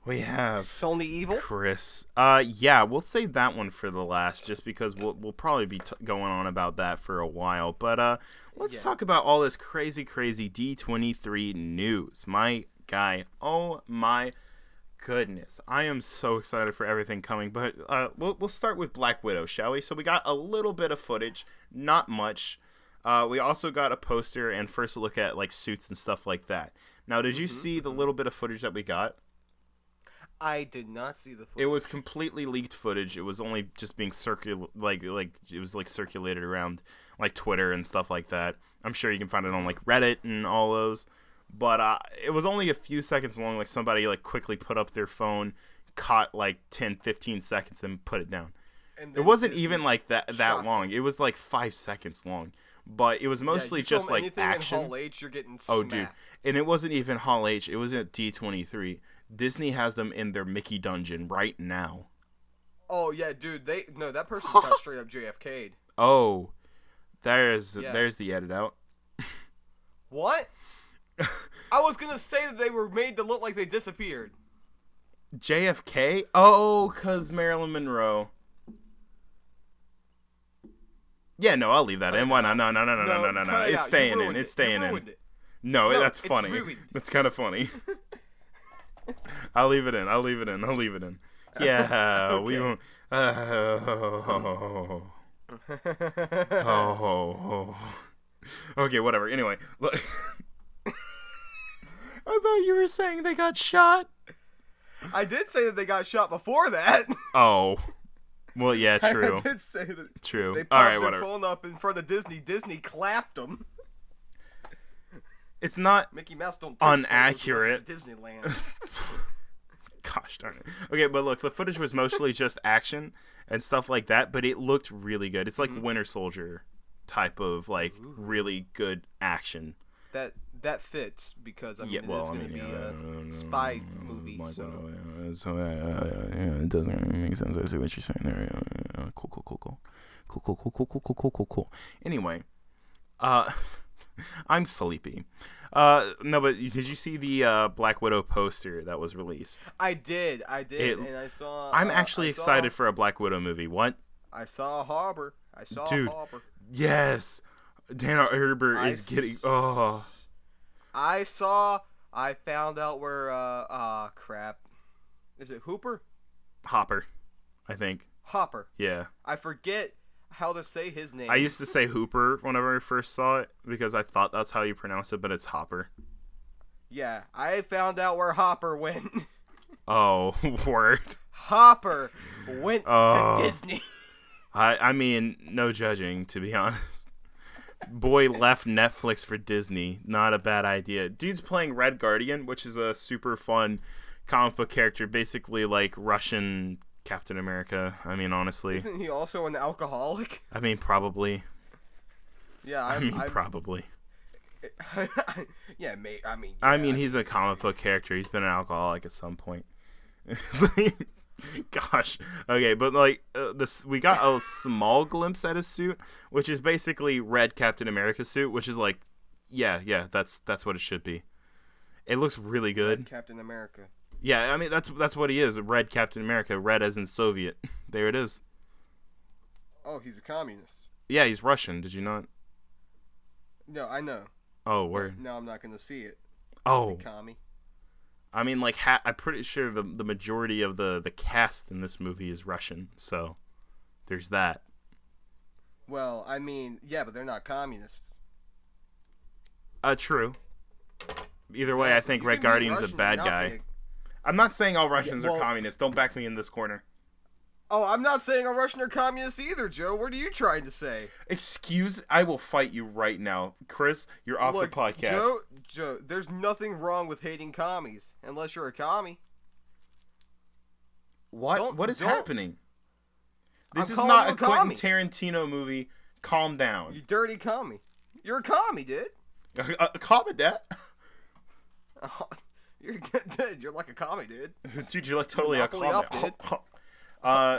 we have.
Sony Evil?
Chris. Yeah, we'll save that one for the last, just because we'll probably be going on about that for a while. But let's talk about all this crazy D23 news. My guy, oh my goodness, I am so excited for everything coming. But we'll start with Black Widow, shall we? So we got a little bit of footage, not much. We also got a poster and first look at like suits and stuff like that. Now, did you see the little bit of footage that we got?
I did not see the footage.
It was completely leaked footage. It was only just being like it was like circulated around like Twitter and stuff like that. I'm sure you can find it on like Reddit and all those. But it was only a few seconds long. Like somebody like quickly put up their phone, caught like 10-15 seconds and put it down. It wasn't even like that long. It was like 5 seconds long. But it was mostly just like action.
In Hall H, you're getting smacked.
Oh, dude. And it wasn't even Hall H. It was at D23. Disney has them in their Mickey dungeon right now.
Oh, yeah, dude. That person got straight up JFK'd.
Oh. There's the edit out.
What? I was going to say that they were made to look like they disappeared.
JFK? Oh, because Marilyn Monroe. Yeah, no, I'll leave that in. Why not? No. It's staying in. It's staying in. No, that's funny. That's kind of funny. I'll leave it in. Yeah,
okay.
we won't. Okay, whatever. Anyway, look. I thought you were saying they got shot.
I did say that they got shot before that.
Oh. Well, yeah, true.
I did say that.
True.
They
popped
their phone up in front of Disney. Disney clapped them.
It's not
Mickey Mouse don't
inaccurate.
Disneyland.
Gosh darn it. Okay, but look, the footage was mostly just action and stuff like that, but it looked really good. It's like Winter Soldier type of like really good action.
That fits because it's going to be a spy movie. So
it doesn't really make sense. I see what you're saying there.
Cool. Anyway, I'm sleepy. No, but did you see the Black Widow poster that was released?
I did, and I saw.
I'm actually excited for a Black Widow movie. What?
I saw Harbor.
Dude, yes, Dana Herbert is getting. Oh.
I found out where, crap. Is it Hooper?
Hopper, I think.
Hopper.
Yeah.
I forget how to say his name.
I used to say Hooper whenever I first saw it because I thought that's how you pronounce it, but it's Hopper.
Yeah, I found out where Hopper went.
Oh, word.
Hopper went to Disney.
I mean, no judging, to be honest. Boy left Netflix for Disney. Not a bad idea. Dude's playing Red Guardian, which is a super fun comic book character, basically like Russian Captain America. I mean, honestly.
Isn't he also an alcoholic?
I mean, probably.
Yeah,
probably.
Yeah, mate.
I mean, he's a comic book character. He's been an alcoholic at some point. Gosh. Okay, but like we got a small glimpse at his suit, which is basically red Captain America suit, which is like, yeah, that's what it should be. It looks really good.
Red Captain America.
Yeah, I mean that's what he is, a red Captain America, red as in Soviet. There it is.
Oh, he's a communist.
Yeah, he's Russian. Did you not?
No, I know.
Oh, word.
No, I'm not gonna see it.
Oh.
Commie.
I mean, like, I'm pretty sure the majority of the cast in this movie is Russian, so There's that.
Well, I mean, yeah, but they're not communists.
True. Either way, I think
You
Red
can be
Guardian's a
Russian
bad
and not
guy.
be a-
I'm not saying all Russians
well-
are communists. Don't back me in this corner.
Oh, I'm not saying a Russian or communist either, Joe. What are you trying to say?
I will fight you right now. Chris, you're off
Look,
the podcast.
Joe, there's nothing wrong with hating commies, unless you're a commie.
What is happening? This
I'm
is
calling
not
you
a
a
Quentin
commie.
Tarantino movie. Calm down.
You dirty commie. You're a commie, dude.
Calm it down.
You're like a commie, dude.
Dude, you're like totally a
Monopoly
calm
up,
down.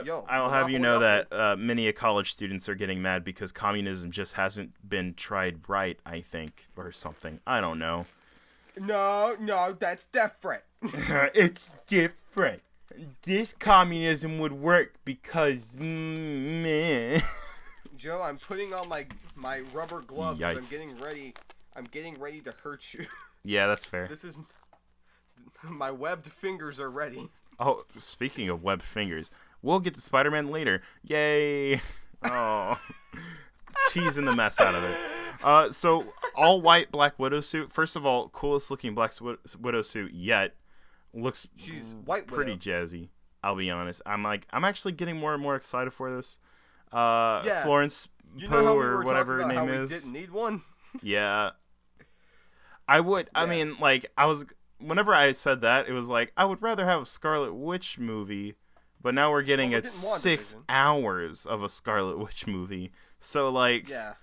dude. Yo,
I'll have you
Monopoly
know
up,
that many college students are getting mad because communism just hasn't been tried right, I think, or something. I don't know.
No, that's different.
It's different. This communism would work because meh.
Joe, I'm putting on my rubber gloves. 'Cause
Yikes.
I'm getting ready to hurt you.
Yeah, that's fair.
This is my webbed fingers are ready.
Oh, speaking of webbed fingers, we'll get to Spider-Man later. Yay! Oh, teasing the mess out of it. So all white Black Widow suit. First of all, coolest looking Black Widow suit yet. Looks
She's White
pretty
Widow.
jazzy. I'll be honest. I'm actually getting more and more excited for this.
Yeah.
Florence
You know how
Poe
we
or
were
whatever her
talking about
name
how
is.
we didn't need one?
Yeah. I would. I
Yeah.
mean, like, whenever I said that, it was like, I would rather have a Scarlet Witch movie, but now we're getting
Well, we're
at
getting
6
WandaVision.
hours of a Scarlet Witch movie. So, like,
Yeah.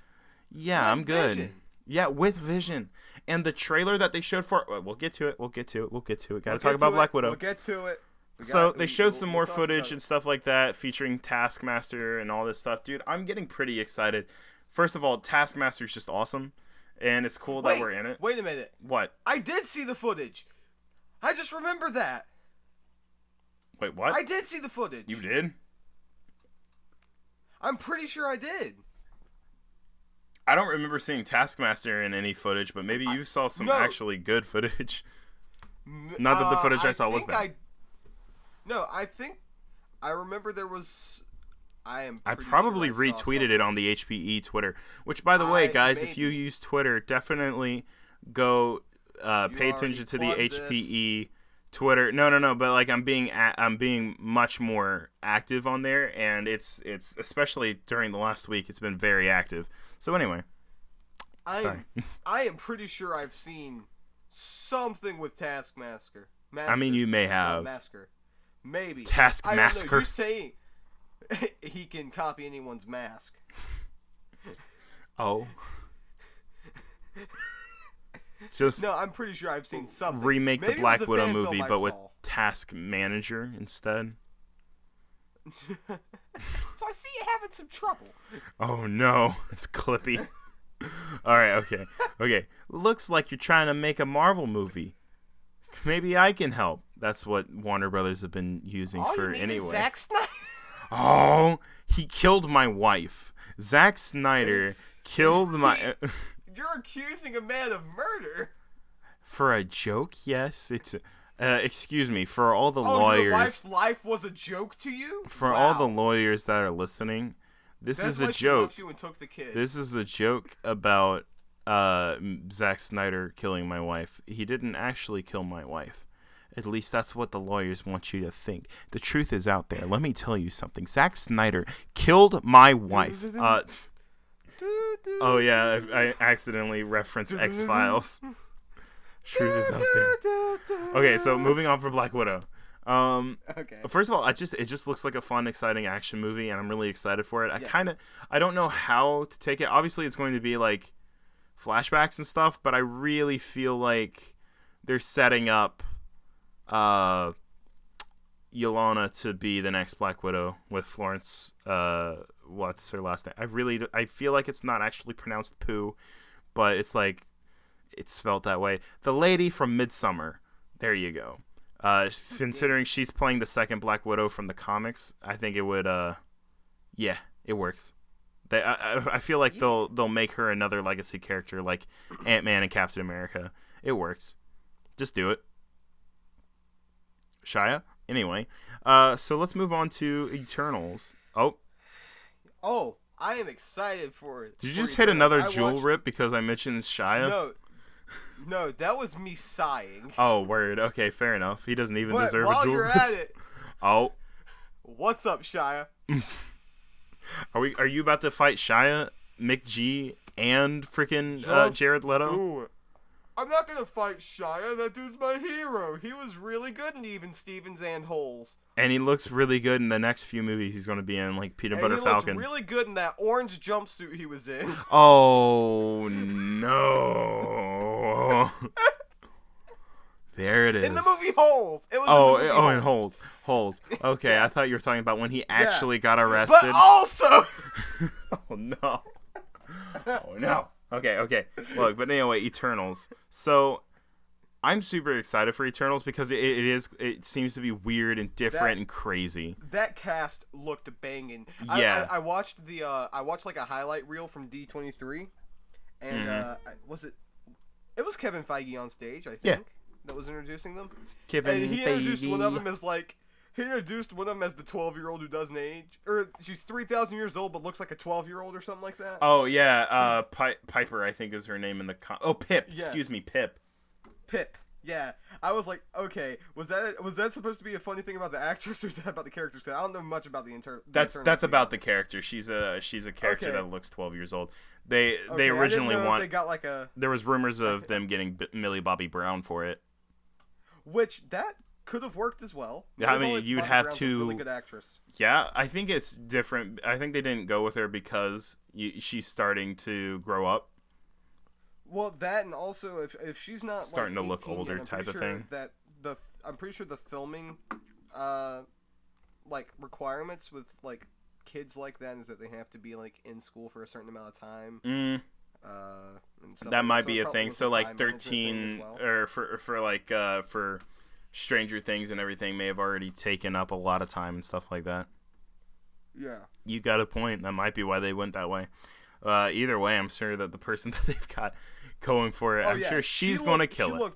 yeah, I'm
With
good.
Vision.
Yeah, with Vision. And the trailer that they showed for, we'll get to it. Gotta
We'll
talk
get
about
to
Black
it.
Widow.
We'll get to it.
So they showed some more
talk
footage
about
and
it.
stuff like that featuring Taskmaster and all this stuff. Dude, I'm getting pretty excited. First of all, Taskmaster's just awesome. And it's cool that we're in it.
Wait a minute.
What?
I did see the footage. I just remember that.
Wait, what?
I did see the footage.
You did?
I'm pretty sure I did.
I don't remember seeing Taskmaster in any footage, but maybe you saw some
no.
actually good footage. Not that the footage I saw was bad.
I think I remember there was.
I
pretty
probably
sure I saw
retweeted it on the HPE Twitter. Which, by the way, guys, if you
maybe.
use Twitter, definitely go pay attention to the
already
HPE Twitter. No, but like I'm being much more active on there, and it's especially during the last week, it's been very active. So anyway, sorry.
I am pretty sure I've seen something with Taskmaster.
I mean, you may have.
Masker. Maybe.
Taskmaster.
I don't know. You're saying he can copy anyone's mask.
Oh. Just
No, I'm pretty sure I've seen something.
remake the
Maybe it
Black
was a
Widow
fan
movie,
film I
but with
saw.
Task Manager instead.
So I see you having some trouble.
Oh no, it's Clippy. Alright, okay. Looks like you're trying to make a Marvel movie. Maybe I can help. That's what Warner Brothers have been using
All
for
you need
anyway.
is Zack Snyder.
Oh, he killed my wife. Zack Snyder killed my...
You're accusing a man of murder.
For a joke? Yes, it's... excuse me, for all the
Your
lawyers...
wife's life was a joke to you?
For
Wow.
all the lawyers that are listening, this
That's
is
why
a
she
joke.
left you and took the kid.
This is a joke about Zack Snyder killing my wife. He didn't actually kill my wife. At least that's what the lawyers want you to think. The truth is out there. Let me tell you something. Zack Snyder killed my wife. Oh yeah, I accidentally referenced X-Files. Truth is out there. Okay, so moving on for Black Widow.
Okay.
First of all, it just looks like a fun, exciting action movie, and I'm really excited for it. I don't know how to take it. Obviously, it's going to be like flashbacks and stuff, but I really feel like they're setting up Yelena to be the next Black Widow with Florence. What's her last name? I feel like it's not actually pronounced Pooh, but it's like it's spelled that way. The lady from Midsommar. There you go. Considering she's playing the second Black Widow from the comics, I think it would. Yeah, it works. I feel like they'll make her another legacy character like Ant-Man and Captain America. It works. Just do it. Shia? Anyway, so let's move on to Eternals. Oh,
Oh, I am excited for it.
Did you just hit another jewel rip because I mentioned Shia?
No, that was me sighing.
Oh, word. Okay, fair enough. He doesn't even deserve a
while
jewel
you're
rip.
at it,
Oh.
what's up, Shia?
Are you about to fight Shia, Mick G, and freaking Jared Leto?
Do it. I'm not gonna fight Shia. That dude's my hero. He was really good in Even Stevens and Holes.
And he looks really good in the next few movies he's going to be in, like Peanut Butter Falcon.
He looked really good in that orange jumpsuit he was in.
Oh, no. There it is.
In the movie Holes. It was
in Holes. Holes. Okay, yeah. I thought you were talking about when he actually got arrested.
But also...
Oh, no. Oh, no. Okay. Look, but anyway, Eternals. So, I'm super excited for Eternals because it seems to be weird and different and crazy.
That cast looked banging.
Yeah.
I watched like a highlight reel from D23, and it was Kevin Feige on stage, I think, that was introducing them.
Kevin
and he
Feige.
introduced one of them as the 12-year-old who doesn't age, or she's 3,000 years old but looks like a 12-year-old or something like that.
Oh yeah, Piper I think is her name in the Pip. Yeah. Excuse me, Pip.
Pip. Yeah, I was like, okay, was that supposed to be a funny thing about the actress, or is that about the characters? Because I don't know much about the
That's about the character. She's a character that looks 12 years old. They originally
they got like a.
There was rumors of them getting Millie Bobby Brown for it,
which that could have worked as well.
Yeah, I mean you'd have to.
Really good actress.
Yeah, I think it's different. I think they didn't go with her because she's starting to grow up.
Well, that, and also if she's not
starting
like
to look older
yet,
type of thing.
I'm pretty sure the filming, like requirements with like kids like that is that they have to be like in school for a certain amount of time.
And that might be a thing. So like 13 or for Stranger Things and everything may have already taken up a lot of time and stuff like that.
Yeah.
You got a point. That might be why they went that way. Either way, I'm sure that the person that they've got going for it, I'm sure she's going to kill it.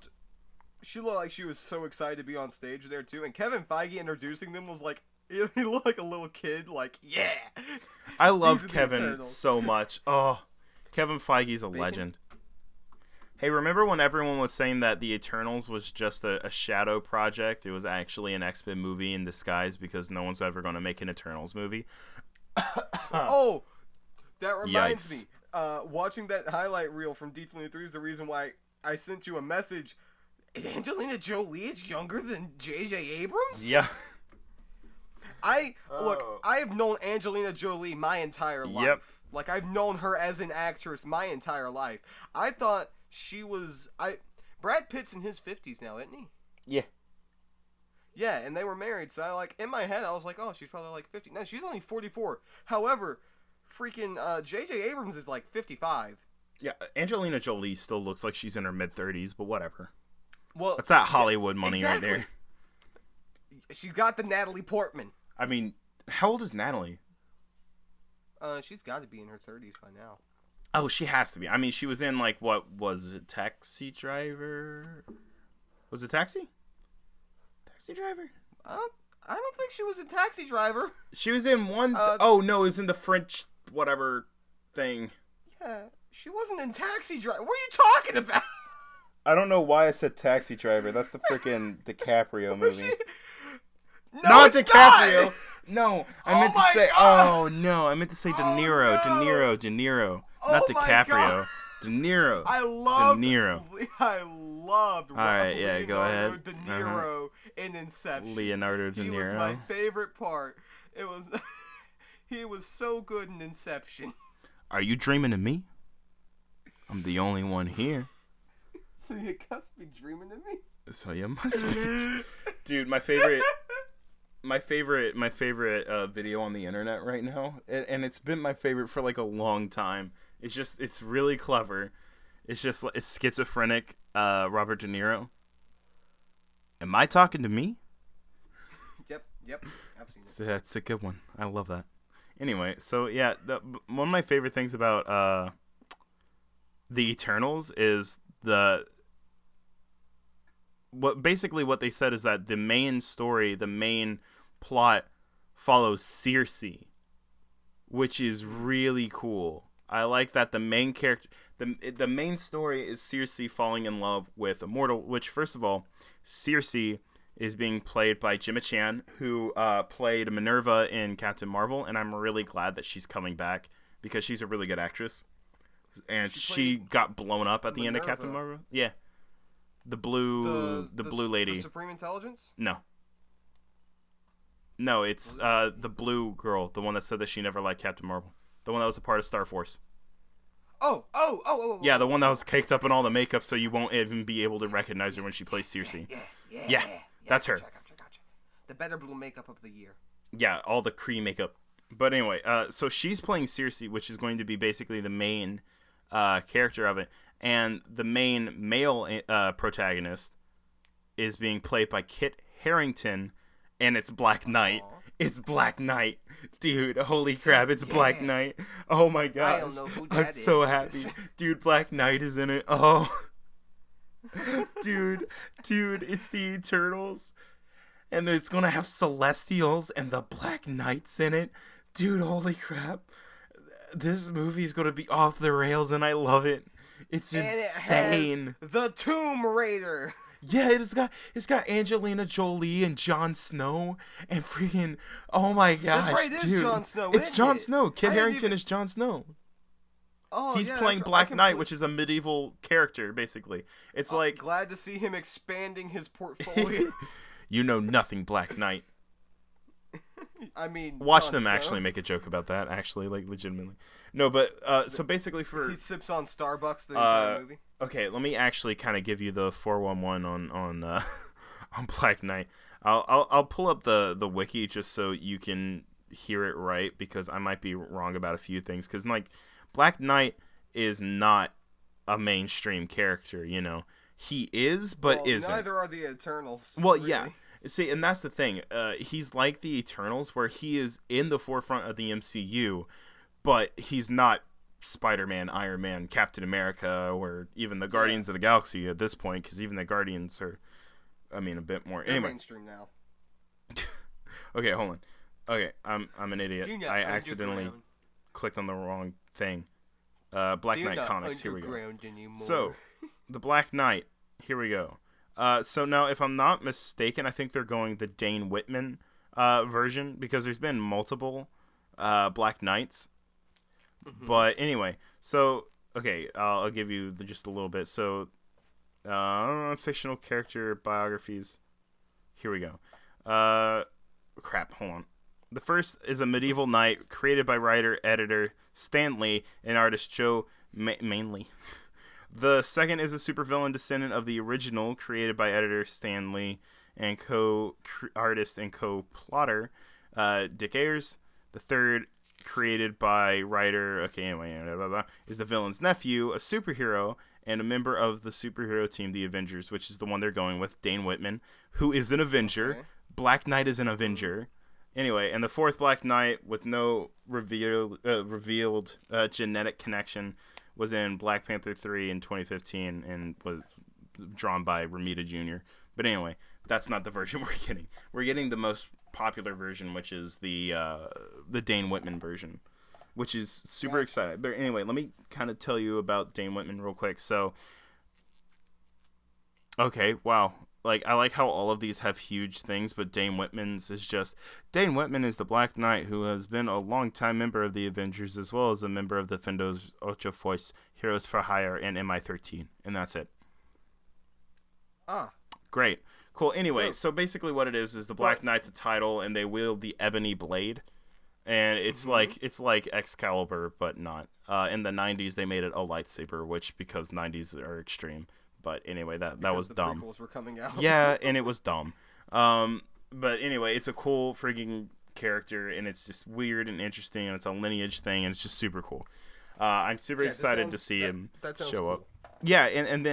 She looked like she was so excited to be on stage there too. And Kevin Feige introducing them was like, he looked like a little kid. Like, yeah.
I love Kevin so much. Oh, Kevin Feige's a legend. Hey, remember when everyone was saying that the Eternals was just a shadow project? It was actually an X-Men movie in disguise because no one's ever going to make an Eternals movie.
Oh, that reminds me. Watching that highlight reel from D23 is the reason why I sent you a message. Angelina Jolie is younger than J.J. Abrams?
Yeah.
Look, I have known Angelina Jolie my entire life.
Yep.
Like, I've known her as an actress my entire life. I thought she was... Brad Pitt's in his 50s now, isn't he?
Yeah.
Yeah, and they were married, so in my head, I was like, oh, she's probably like 50. No, she's only 44. However, freaking J.J. Abrams is like 55.
Yeah, Angelina Jolie still looks like she's in her mid-30s, but whatever.
Well,
that's that Hollywood money right there.
She got the Natalie Portman.
I mean, how old is Natalie?
She's got to be in her 30s by now.
Oh, she has to be. I mean, she was in, like, what was it, Taxi Driver? Was it Taxi? Taxi Driver?
I don't think she was a Taxi Driver.
She was in one... oh, no, it was in the French whatever thing.
Yeah, she wasn't in Taxi Driver. What are you talking about?
I don't know why I said Taxi Driver. That's the freaking DiCaprio movie.
No,
not
it's
DiCaprio.
Not.
No, I meant to say. God. Oh no, I meant to say De Niro.
No.
De Niro. Not DiCaprio. De Niro.
I loved
De Niro.
I loved.
All right, yeah,
Leonardo
go ahead.
De Niro in Inception.
Leonardo De Niro.
He was my favorite part. It was. He was so good in Inception.
Are you dreaming of me? I'm the only one here.
So you must be dreaming of me.
So you must be. Dude, my favorite video on the internet right now, and it's been my favorite for like a long time. It's really clever. It's schizophrenic Robert De Niro. Am I talking to me?
Yep, I've seen it.
That's a good one. I love that. Anyway, so yeah, one of my favorite things about the Eternals is what they said is that the main story, the main plot follows Circe, which is really cool. I like that the main character, the main story is Circe falling in love with a mortal, which, first of all, Circe is being played by Gemma Chan, who played Minerva in Captain Marvel, and I'm really glad that she's coming back because she's a really good actress. And she got blown up at the end of Captain Marvel. Yeah. The blue lady.
The Supreme Intelligence?
No. No, it's the blue girl, the one that said that she never liked Captain Marvel. The one that was a part of Star Force.
Oh.
Yeah, the one that was caked up in all the makeup so you won't even be able to recognize her when she plays Circe. Yeah, that's her.
Gotcha. The better blue makeup of the year.
Yeah, all the Kree makeup. But anyway, so she's playing Circe, which is going to be basically the main character of it. And the main male protagonist is being played by Kit Harington, and it's Black Knight. Aww. It's Black Knight. Dude, holy crap, it's Black Knight. Oh my gosh.
I don't know who that is.
So happy. Dude, Black Knight is in it. Oh. Dude, it's the Eternals. And it's going to have Celestials and the Black Knights in it. Dude, holy crap. This movie is going to be off the rails, and I love it. It's insane.
It has the Tomb Raider.
Yeah, it's got Angelina Jolie and Jon Snow and freaking, oh my gosh,
that's right,
dude.
Jon Snow.
It's Jon Snow. Kit Harington is Jon Snow.
Oh,
he's playing Black Knight, which is a medieval character, basically. It's like
glad to see him expanding his portfolio.
You know nothing, Black Knight.
I mean,
watch
Jon
them
Snow.
Actually make a joke about that. Actually, like legitimately. No, but so basically
he sips on Starbucks the entire movie.
Okay, let me actually kind of give you the 411 on on Black Knight. I'll pull up the wiki just so you can hear it right, because I might be wrong about a few things. Because like Black Knight is not a mainstream character, you know. He is, but isn't.
Neither are the Eternals.
Well,
really.
yeah. See, and that's the thing. He's like the Eternals, where he is in the forefront of the MCU, but he's not Spider-Man, Iron Man, Captain America, or even the Guardians of the Galaxy at this point, because even the Guardians are, I mean, a bit more.
They're
anyway,
mainstream now.
Okay, hold on. Okay, I'm an idiot. I accidentally clicked on the wrong thing. Black Knight comics. Here we go.
Anymore.
So, the Black Knight. Here we go. So now, if I'm not mistaken, I think they're going the Dane Whitman version, because there's been multiple Black Knights. Mm-hmm. But anyway, so okay, I'll give you just a little bit. So, fictional character biographies. Here we go. Crap, hold on. The first is a medieval knight created by writer-editor Stan Lee and artist Joe Manley. The second is a supervillain descendant of the original, created by editor Stan Lee and co-artist and co-plotter Dick Ayers. The third, created by writer, is the villain's nephew, a superhero, and a member of the superhero team, the Avengers, which is the one they're going with, Dane Whitman, who is an Avenger. Okay. Black Knight is an Avenger. Anyway, and the fourth Black Knight, with no revealed genetic connection, was in Black Panther 3 in 2015 and was drawn by Ramita Jr. But anyway, that's not the version we're getting. We're getting the most popular version, which is the Dane Whitman version, which is super exciting. But anyway, let me kind of tell you about Dane Whitman real quick. So, okay, wow. Like, I like how all of these have huge things, but Dane Whitman's is just... Dane Whitman is the Black Knight who has been a longtime member of the Avengers, as well as a member of the Defenders Ocho Force, Heroes for Hire, and MI-13. And that's it. Great. Cool. Anyway, so basically what it is the Black Knight's a title, and they wield the ebony blade. And it's like Excalibur, but not. In the 90s, they made it a lightsaber, which, because 90s are extreme... But anyway, that was dumb.
Prequels were coming out.
Yeah, and it was dumb. But anyway, it's a cool freaking character, and it's just weird and interesting, and it's a lineage thing, and it's just super cool. I'm super excited to see him show up. Yeah, and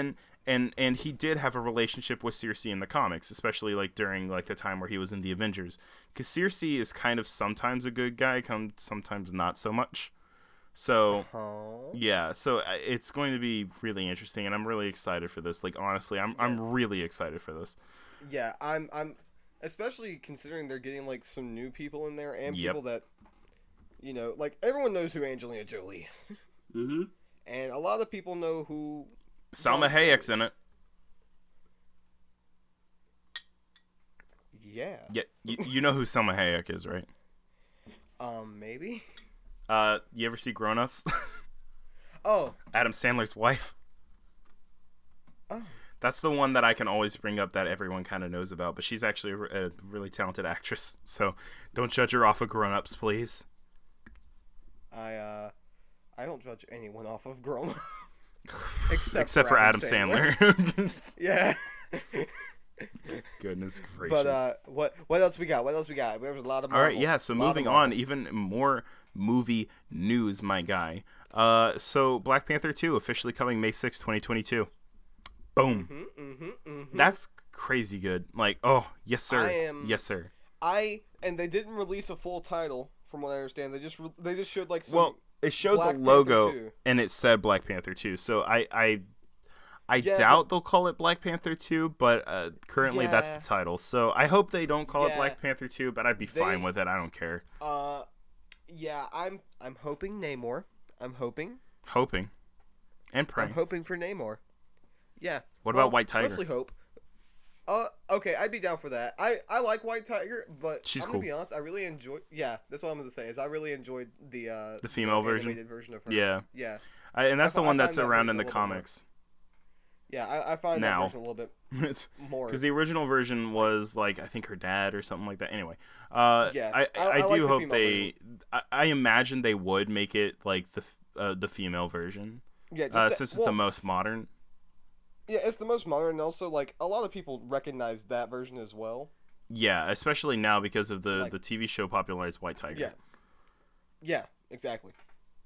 then he did have a relationship with Circe in the comics, especially like during like the time where he was in the Avengers, because Circe is kind of sometimes a good guy, sometimes not so much. So, yeah, so it's going to be really interesting, and I'm really excited for this. Like, honestly, I'm really excited for this.
Yeah, I'm especially considering they're getting, like, some new people in there, and people that You know, like everyone knows who Angelina Jolie is,
Mm-hmm.
and a lot of people know who
Salma
Jon Snow
Hayek's
is.
in it.
Yeah.
Yeah, you know who Salma Hayek is, right?
Maybe.
You ever see Grown Ups?
Oh.
Adam Sandler's wife.
Oh.
That's the one that I can always bring up that everyone kind of knows about, but she's actually a really talented actress. So don't judge her off of Grown Ups, please.
I don't judge anyone off of Grown Ups. Except
for Adam Sandler.
Yeah.
Goodness gracious.
But what else we got? There's a lot of Marvel.
All right, yeah, so moving on, even more movie news, my guy. So Black Panther 2 officially coming May 6, 2022. Boom. That's crazy good. Like, oh, yes sir. Yes sir.
And they didn't release a full title from what I understand. They just showed like some
it showed
Black
the logo
Panther 2.
and it said Black Panther 2. So I
Yeah,
doubt they'll call it Black Panther 2, but currently that's
Yeah.
the title. So I hope they don't call it
Yeah.
Black Panther 2, but I'd be fine with it. I don't care.
Yeah, I'm hoping Namor. I'm hoping
And praying.
I'm hoping for Namor. Yeah.
What about White Tiger?
Mostly hope. Okay, I'd be down for that. I like White Tiger, but
She's
I'm gonna
cool.
be honest, I really enjoy. Yeah, that's what I'm gonna say. Is I really enjoyed the
female version?
animated version of her.
Yeah.
Yeah.
And that's the
I
one
find
that's
that
around
version
in the
a little bit more-
comics.
Yeah, I find
Now.
that version a little bit more.
Because the original version was like I think her dad or something like that. Anyway,
Yeah,
I
I like
do
the
hope
female
they. I imagine they would make it like the female version.
Yeah,
Since it's the most modern.
Yeah, it's the most modern, and also like a lot of people recognize that version as well.
Yeah, especially now because of the
Like-
TV show popularized White Tiger.
Yeah. Yeah, exactly.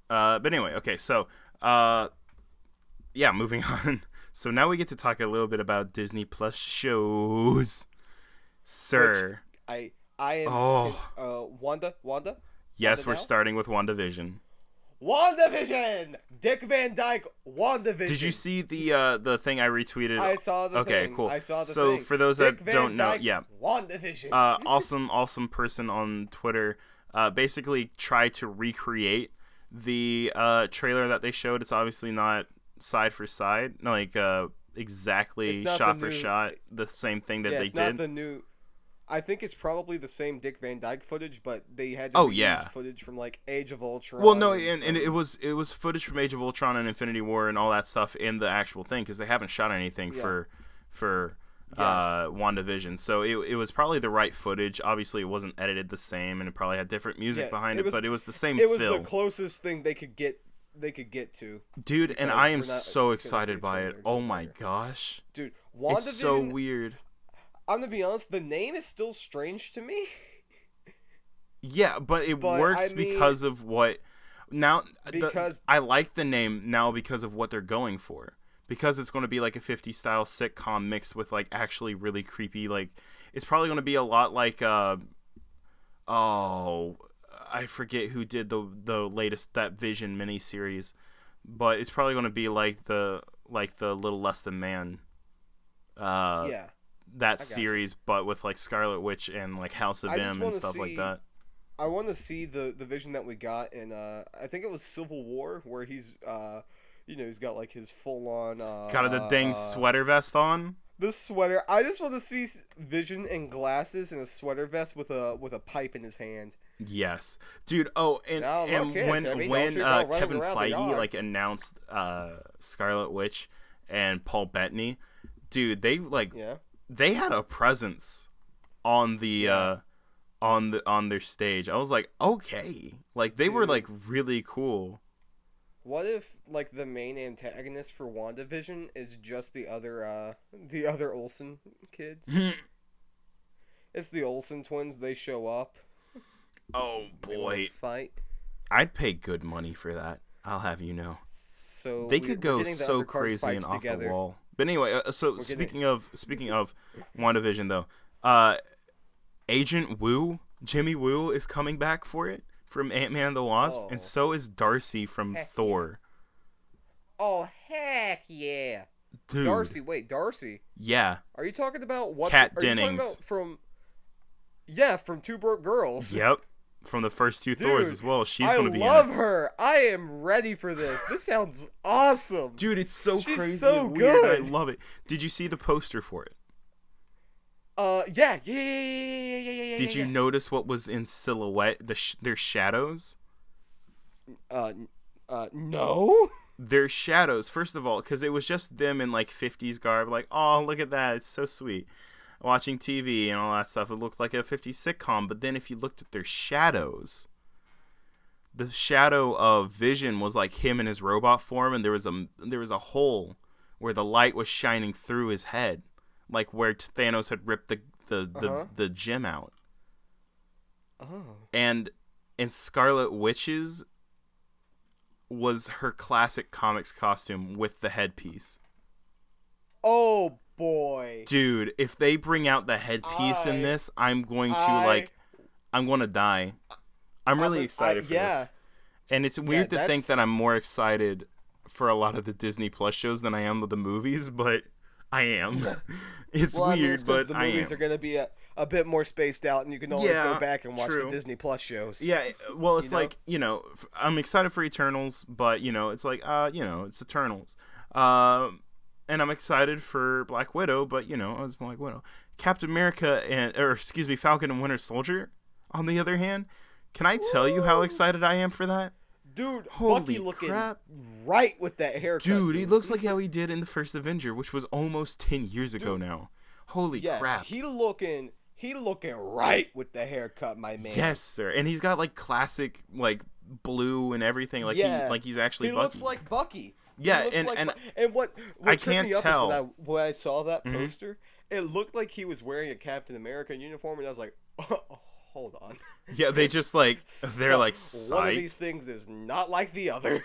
But anyway, okay, so yeah, moving on. So now we get to talk a little bit about Disney Plus shows, sir.
I am.
Oh.
Wanda.
Yes,
Wanda
we're
now?
starting with WandaVision.
WandaVision! Dick Van Dyke, WandaVision.
Did you see the thing I retweeted?
I saw the thing.
Okay, cool.
I saw the
so
thing.
for those
Dick
that
Van
don't know,
Dyke,
yeah,
WandaVision.
awesome person on Twitter, basically tried to recreate the trailer that they showed. It's obviously not side for side, like exactly
It's not
shot
the
for
new-
shot the same thing that
yeah,
they
it's
did.
not the new. I think it's probably the same Dick Van Dyke footage, but they had to
Oh,
reuse
yeah.
footage from like Age of Ultron.
Well, no, and
from-
it was footage from Age of Ultron and Infinity War and all that stuff in the actual thing because they haven't shot anything
Yeah.
for
Yeah.
WandaVision. So it was probably the right footage. Obviously, it wasn't edited the same, and it probably had different music
Yeah,
behind
it
it,
was-
but it was the same
It was
feel.
the closest thing they could get. To.
Dude, and
because
I am
we're not
so
gonna see
excited
a
by
trailer
it.
until
Oh my
later.
gosh.
Dude, WandaVision.
It's so weird.
I'm gonna be honest. The name is still strange to me.
Yeah, but it
But,
works
I mean-
because of what now
Because-
I like the name now because of what they're going for. Because it's going to be like a 50s style sitcom mixed with like actually really creepy, like it's probably going to be a lot like I forget who did the latest that Vision miniseries, but it's probably going to be like the Little Less Than Man
Yeah.
that
gotcha.
series, but with like Scarlet Witch and like House of
I just
M and
wanna
stuff like
see-
that.
I want to see the Vision that we got in I think it was Civil War where he's he's got like his full on
Got the dang sweater vest on.
the sweater. I just want to see Vision in glasses and a sweater vest with a pipe in his hand.
Yes, dude. Oh, and
No,
and
okay,
when
Timmy,
when
don't you go running
Kevin
around the
Feige
yard.
like announced Scarlet Witch and Paul Bettany, dude, they like
Yeah.
they had a presence on the
Yeah.
on their stage. I was like, okay, like they were
Dude.
like really cool.
What if like the main antagonist for WandaVision is just the other Olsen kids? It's the Olsen twins. They show up.
Oh
They wanna
boy,
fight.
I'd pay good money for that. I'll have you know.
So
They
we're
could go
getting the
so
undercard
crazy and
fights
off
together.
the wall. But anyway, so
We're
speaking of WandaVision though, Agent Woo, Jimmy Woo is coming back for it from Ant-Man and the Wasp,
Oh.
and so is Darcy from
Heck
Thor.
Oh heck yeah!
Dude,
Darcy.
yeah,
Are you talking about what?
Kat
are you talking
Dennings.
about from Two Broke Girls?
yep, from the first two Thors as well. She's
I
going to be
love
in it.
her. I am ready for this. This sounds awesome.
Dude, it's so
She's
crazy
so
and weird.
good.
I love it. Did you see the poster for it?
Yeah.
Did you notice what was in silhouette? Their shadows?
No.
Their shadows, first of all, because it was just them in like 50s garb, like, oh, look at that, it's so sweet. Watching TV and all that stuff, it looked like a 50s sitcom. But then if you looked at their shadows, the shadow of Vision was like him in his robot form, and there was a hole where the light was shining through his head, like where Thanos had ripped the gem out.
Oh.
And in Scarlet Witch's was her classic comics costume with the headpiece.
Oh boy.
Dude, if they bring out the headpiece in this, I'm going to die. I'm really excited for this. And it's weird to think that I'm more excited for a lot of the Disney Plus shows than I am with the movies, but I am. It's weird, but
the
I am.
movies are going to be a bit more spaced out, and you can always go back and watch the Disney Plus shows.
Yeah, well, it's like, I'm excited for Eternals, but, it's like, it's Eternals. And I'm excited for Black Widow, but, it's Black Widow. Captain America Falcon and Winter Soldier, on the other hand, can I tell you how excited I am for that?
Dude,
Holy
Bucky looking
crap.
right with that haircut.
Dude, he looks like how he did in the first Avenger, which was almost 10 years ago now. Holy crap.
He looking right with the haircut, my man.
Yes, sir. And he's got like classic like blue and everything. Like he's actually
He
Bucky.
looks like Bucky.
Yeah,
and what
I
tripped
can't
me up
tell.
is when I saw that poster, it looked like he was wearing a Captain America uniform, and I was like, oh, hold on.
Yeah, they just like they're like psych.
One of these things is not like the other.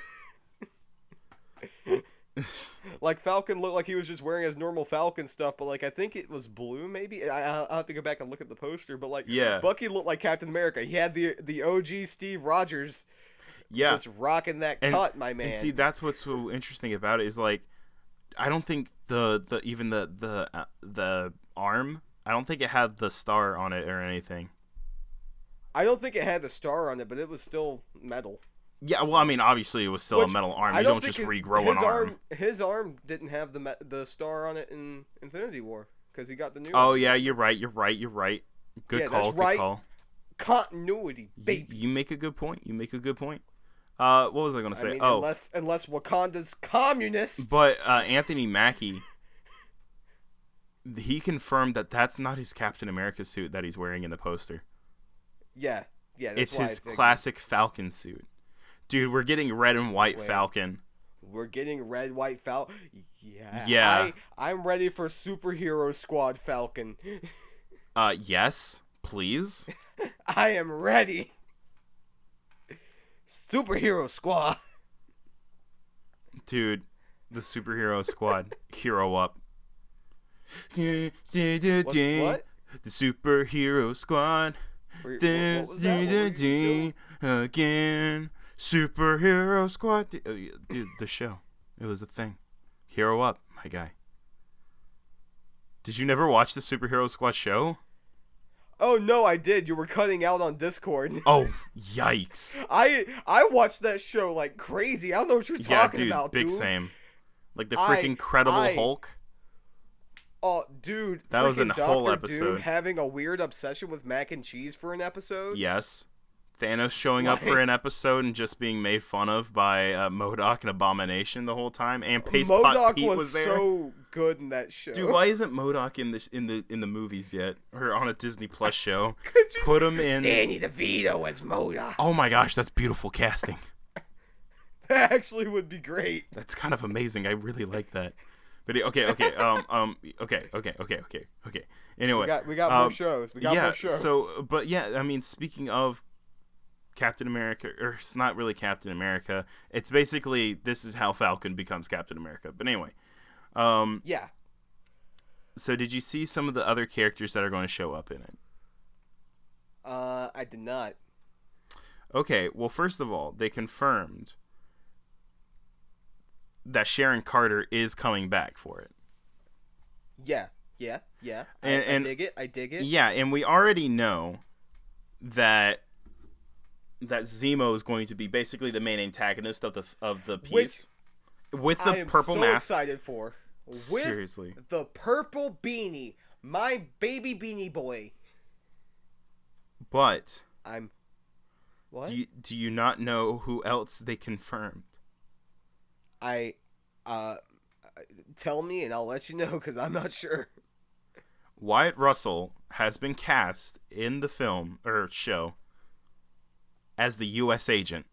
Like Falcon looked like he was just wearing his normal Falcon stuff, but like I think it was blue maybe. I'll have to go back and look at the poster, but like Bucky looked like Captain America. He had the OG Steve Rogers.
Yeah,
just rocking that cut, my man.
And see, that's what's so interesting about it is like, I don't think the arm. I don't think it had the star on it or anything.
I don't think it had the star on it, but it was still metal.
Yeah, well, I mean, obviously it was still a metal arm. You don't just regrow an arm.
His arm didn't have the star on it in Infinity War because he got the new.
Oh
one.
yeah, you're right. Good call. Good call.
Continuity, baby.
You make a good point. What was I going to say?
I mean, unless Wakanda's communist.
But Anthony Mackie, he confirmed that that's not his Captain America suit that he's wearing in the poster.
Yeah. That's
it's his classic Falcon suit. Dude, we're getting red and white Falcon.
We're getting red, white Falcon.
Yeah.
I'm ready for Superhero Squad Falcon.
Yes, please.
I am ready. Superhero Squad.
Dude, the Superhero Squad. Hero up.
What?
The Superhero Squad.
What was that?
Again. Superhero Squad. Dude, the show. It was a thing. Hero up, my guy. Did you never watch the Superhero Squad show?
Oh no, I did. You were cutting out on Discord.
Oh, yikes!
I watched that show like crazy. I don't know what you're talking about, dude.
Big same. Like the freaking Incredible Hulk.
Oh, dude,
that was a whole episode.
Doom having a weird obsession with mac and cheese for an episode.
Yes. Thanos showing up for an episode and just being made fun of by MODOK and Abomination the whole time, and Pace Pot Pete was there.
So good in that show.
Dude, why isn't MODOK in the movies yet, or on a Disney Plus show? Put him in.
Danny DeVito as MODOK.
Oh my gosh, that's beautiful casting.
That actually would be great.
That's kind of amazing. I really like that. But okay. Anyway,
we got more shows. We got more shows.
So, but yeah, I mean, speaking of Captain America, or it's not really Captain America. It's basically, this is how Falcon becomes Captain America. But anyway.
Yeah.
So did you see some of the other characters that are going to show up in it?
I did not.
Okay, well, first of all, they confirmed that Sharon Carter is coming back for it.
Yeah. I dig it.
Yeah, and we already know that that Zemo is going to be basically the main antagonist of the piece. With the purple mask.
I am so excited for.
Seriously.
With the purple beanie. My baby beanie boy.
But
What?
Do you not know who else they confirmed?
Tell me and I'll let you know because I'm not sure.
Wyatt Russell has been cast in the film or show as the U.S. agent.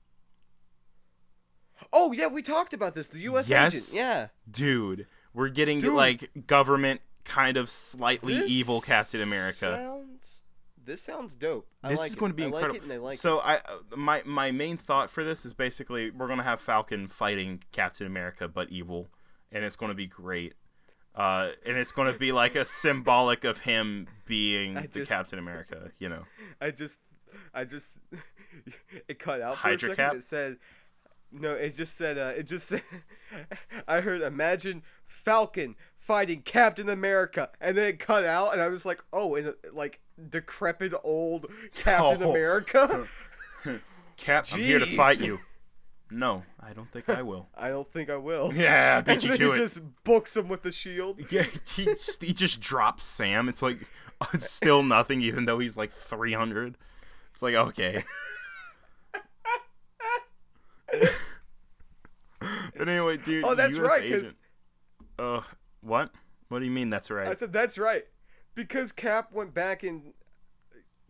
Oh yeah, we talked about this. The U.S. agent. Yeah,
dude, we're getting like government kind of slightly evil Captain America.
This sounds dope.
This is going to be incredible.
I like it.
So my main thought for this is basically we're going to have Falcon fighting Captain America but evil, and it's going to be great. And it's going to be like a symbolic of him being the Captain America, you know.
I just it cut out for
Hydra
a second.
Cap?
It said it just said I heard imagine Falcon fighting Captain America, and then it cut out, and I was like, oh, and like decrepit old Captain America.
Cap, I'm here to fight you. No, I don't think I will.
I don't think I will.
Yeah, I bet you to it.
He just books him with the shield.
Yeah, he just drops Sam. It's like it's still nothing, even though he's like 300. It's like, okay. But anyway, dude.
Oh, that's
US
right.
Agent. What? What do you mean that's right?
I said that's right because Cap went back in.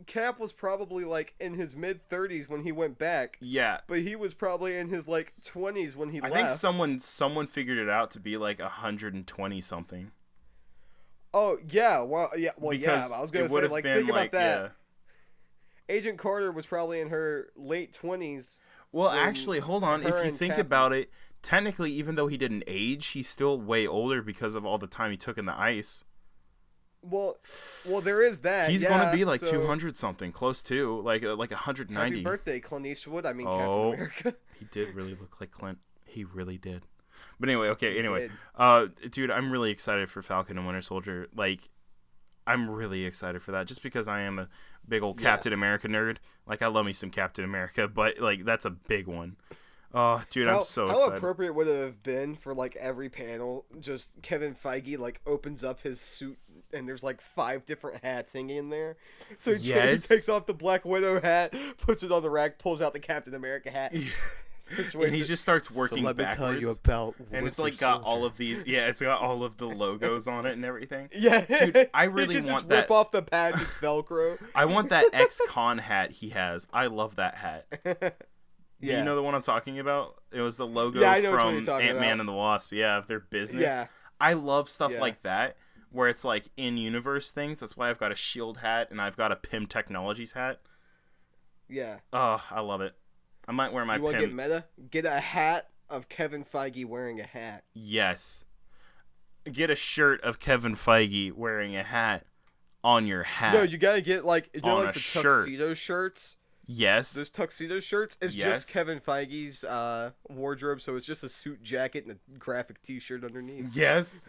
Cap was probably like in his mid-30s when he went back.
Yeah,
but he was probably in his like 20s when he left.
I think someone figured it out to be like 120 something.
Oh yeah, well yeah,
because
I was gonna say like think about that.
Yeah.
Agent Carter was probably in her late 20s.
Well, actually, hold on. If you think about it, technically, even though he didn't age, he's still way older because of all the time he took in the ice.
Well, there is that.
He's going to be like 200 something, close to like 190.
Happy birthday, Clint Eastwood. I mean, Captain America.
He did really look like Clint. He really did. But anyway, okay. Anyway, dude, I'm really excited for Falcon and Winter Soldier. Like, I'm really excited for that, just because I am a big old Captain America nerd. Like, I love me some Captain America, but like that's a big one. Oh, dude, I'm so excited.
How appropriate would it have been for like every panel, just Kevin Feige like opens up his suit and there's like 5 different hats hanging in there. So he takes off the Black Widow hat, puts it on the rack, pulls out the Captain America hat.
And he just starts working backwards.
Let me tell you about
and it's like got all of these. Yeah, it's got all of the logos on it and everything.
Yeah,
dude, I really want
just
that.
Rip off the patch. It's Velcro.
I want that ex-con hat he has. I love that hat. Do you know the one I'm talking about? It was the logo from Ant-Man and the Wasp. Yeah, of their business.
Yeah.
I love stuff like that, where it's like in-universe things. That's why I've got a S.H.I.E.L.D. hat and I've got a PIM Technologies hat.
Yeah.
Oh, I love it. I might wear my PIM.
You want to get meta? Get a hat of Kevin Feige wearing a hat.
Yes. Get a shirt of Kevin Feige wearing a hat on your hat.
No, you got to get like, you know, like the
shirt.
tuxedo shirts?
Yes.
Those tuxedo shirts is just Kevin Feige's wardrobe, so it's just a suit jacket and a graphic t-shirt underneath.
Yes.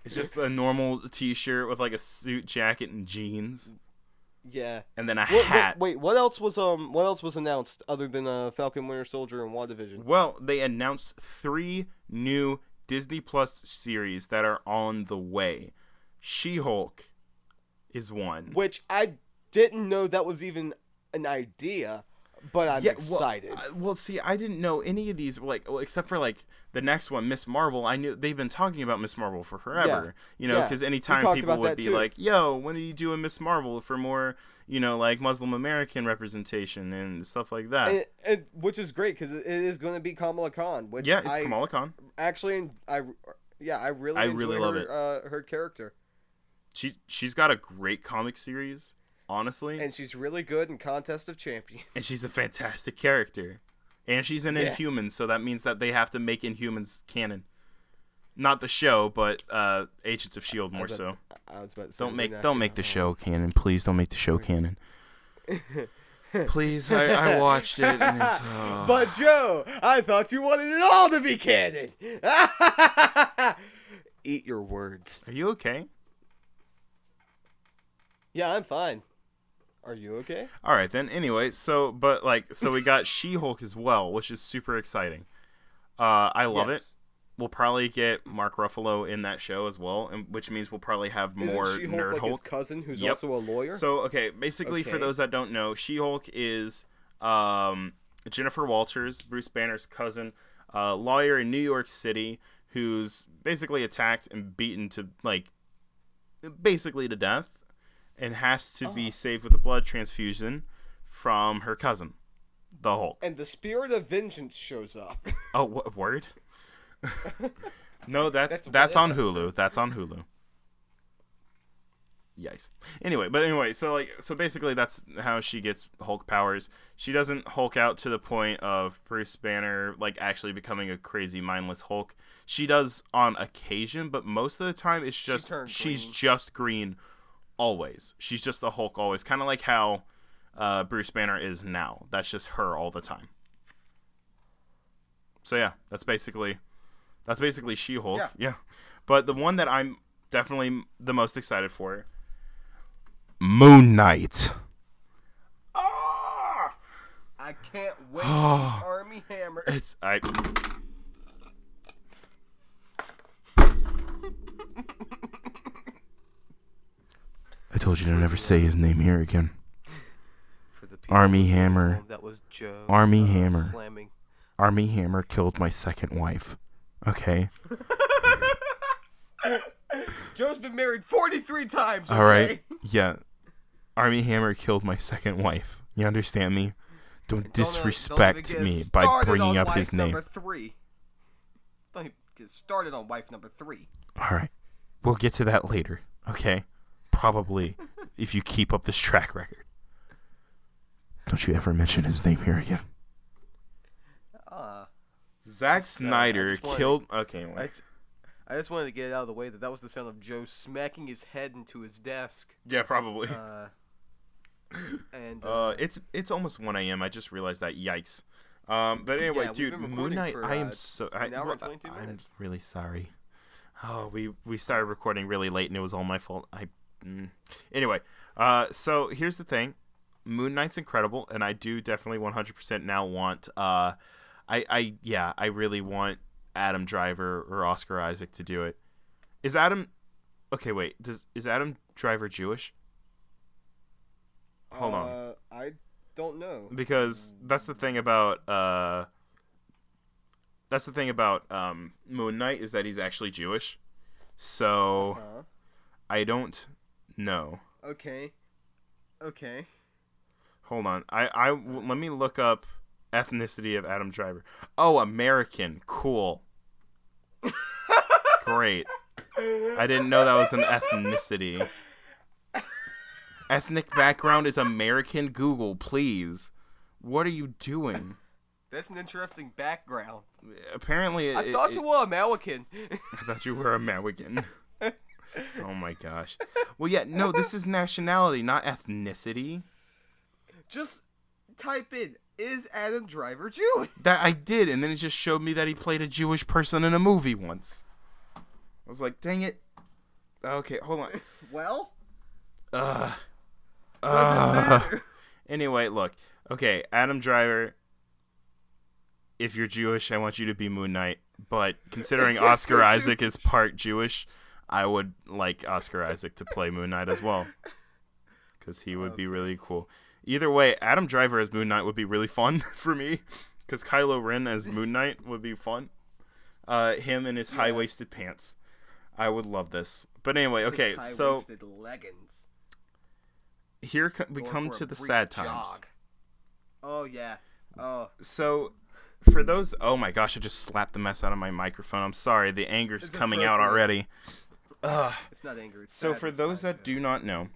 It's just a normal t-shirt with like a suit jacket and jeans.
Yeah.
And then a hat.
Wait, what else was announced other than Falcon Winter Soldier and WandaVision?
Well, they announced 3 new Disney Plus series that are on the way. She-Hulk is one.
Which I didn't know that was even an idea, but I'm excited.
Well, see, I didn't know any of these, except for like the next one, Miss Marvel. I knew they've been talking about Miss Marvel for forever, because anytime people would be like, "Yo, when are you doing Miss Marvel for more, like Muslim American representation and stuff like that?"
And which is great because it is going to be Kamala Khan. Which
it's Kamala Khan.
Actually, I really love her character.
She's got a great comic series. Honestly.
And she's really good in Contest of Champions.
And she's a fantastic character. And she's in Inhumans, so that means that they have to make Inhumans canon. Not the show, but Agents of S.H.I.E.L.D. more so.
I was about to say,
don't make the show canon. Please don't make the show canon. Please, I watched it and it's...
But Joe, I thought you wanted it all to be canon. Eat your words.
Are you okay?
Yeah, I'm fine. Are you okay?
All right, then. Anyway, so we got She-Hulk as well, which is super exciting. I love it. We'll probably get Mark Ruffalo in that show as well, which means we'll probably have more
Isn't She-Hulk
Nerd
like
Hulk.
his cousin, who's also a lawyer?
So, okay, basically, for those that don't know, She-Hulk is Jennifer Walters, Bruce Banner's cousin, lawyer in New York City, who's basically attacked and beaten to, basically to death, and has to be saved with a blood transfusion from her cousin, the Hulk.
And the spirit of vengeance shows up.
Oh, what word? No, that's on Hulu. That's on Hulu. Yikes. Anyway, so basically that's how she gets Hulk powers. She doesn't Hulk out to the point of Bruce Banner actually becoming a crazy mindless Hulk. She does on occasion, but most of the time it's just she's just green always. She's just the Hulk always, kind of like how Bruce Banner is now. That's just her all the time. So yeah, that's basically She-Hulk. Yeah. But the one that I'm definitely the most excited for,
Moon Knight.
I can't wait to see Army Hammer.
I told you to never say his name here again.
For the people
Army Hammer.
That was Joe.
Army Hammer.
Slamming.
Army Hammer killed my second wife. Okay?
Joe's been married 43 times, okay?
All right? Yeah. Army Hammer killed my second wife. You understand me? Don't disrespect me by bringing up his name.
Number 3. Don't even get started on wife number 3.
All right. We'll get to that later, okay? Probably, if you keep up this track record. Don't you ever mention his name here again.
Zack Snyder killed... Okay, wait.
I just wanted to get it out of the way that was the sound of Joe smacking his head into his desk.
Yeah, probably.
And
it's almost 1 a.m. I just realized that. Yikes. But anyway,
yeah,
dude, Moon Knight. I am so.
An hour and 22
I'm
minutes.
really sorry. Oh, we started recording really late, and it was all my fault. Anyway, so here's the thing. Moon Knight's incredible, and I do definitely 100% now want. I really want Adam Driver or Oscar Isaac to do it. Is Adam? Okay, wait. Is Adam Driver Jewish? Hold on.
I don't know.
Because that's the thing about Moon Knight is that he's actually Jewish. So I don't know.
Okay.
Hold on. Let me look up ethnicity of Adam Driver. Oh, American. Cool. Great. I didn't know that was an ethnicity. Ethnic background is American. Google, please. What are you doing?
That's an interesting background.
Apparently,
I thought you were American.
I thought you were American. Oh my gosh. Well, yeah, no, this is nationality, not ethnicity.
Just type in, is Adam Driver Jewish?
That I did, and then it just showed me that he played a Jewish person in a movie once. I was like, dang it. Okay, hold on.
Well?
Doesn't
matter.
Anyway, look. Okay, Adam Driver, if you're Jewish, I want you to be Moon Knight. But considering Oscar Isaac is part Jewish, I would like Oscar Isaac to play Moon Knight as well. Because he would be really cool. Either way, Adam Driver as Moon Knight would be really fun for me. Because Kylo Ren as Moon Knight would be fun. Him in his high-waisted pants. I would love this. But anyway, okay, so...
high-waisted leggings.
Here we come to the sad times.
Jog. Oh, yeah. Oh.
So, for those... Oh my gosh, I just slapped the mess out of my microphone. I'm sorry, the anger's coming out already.
It's not anger, it's
so for those that do not know,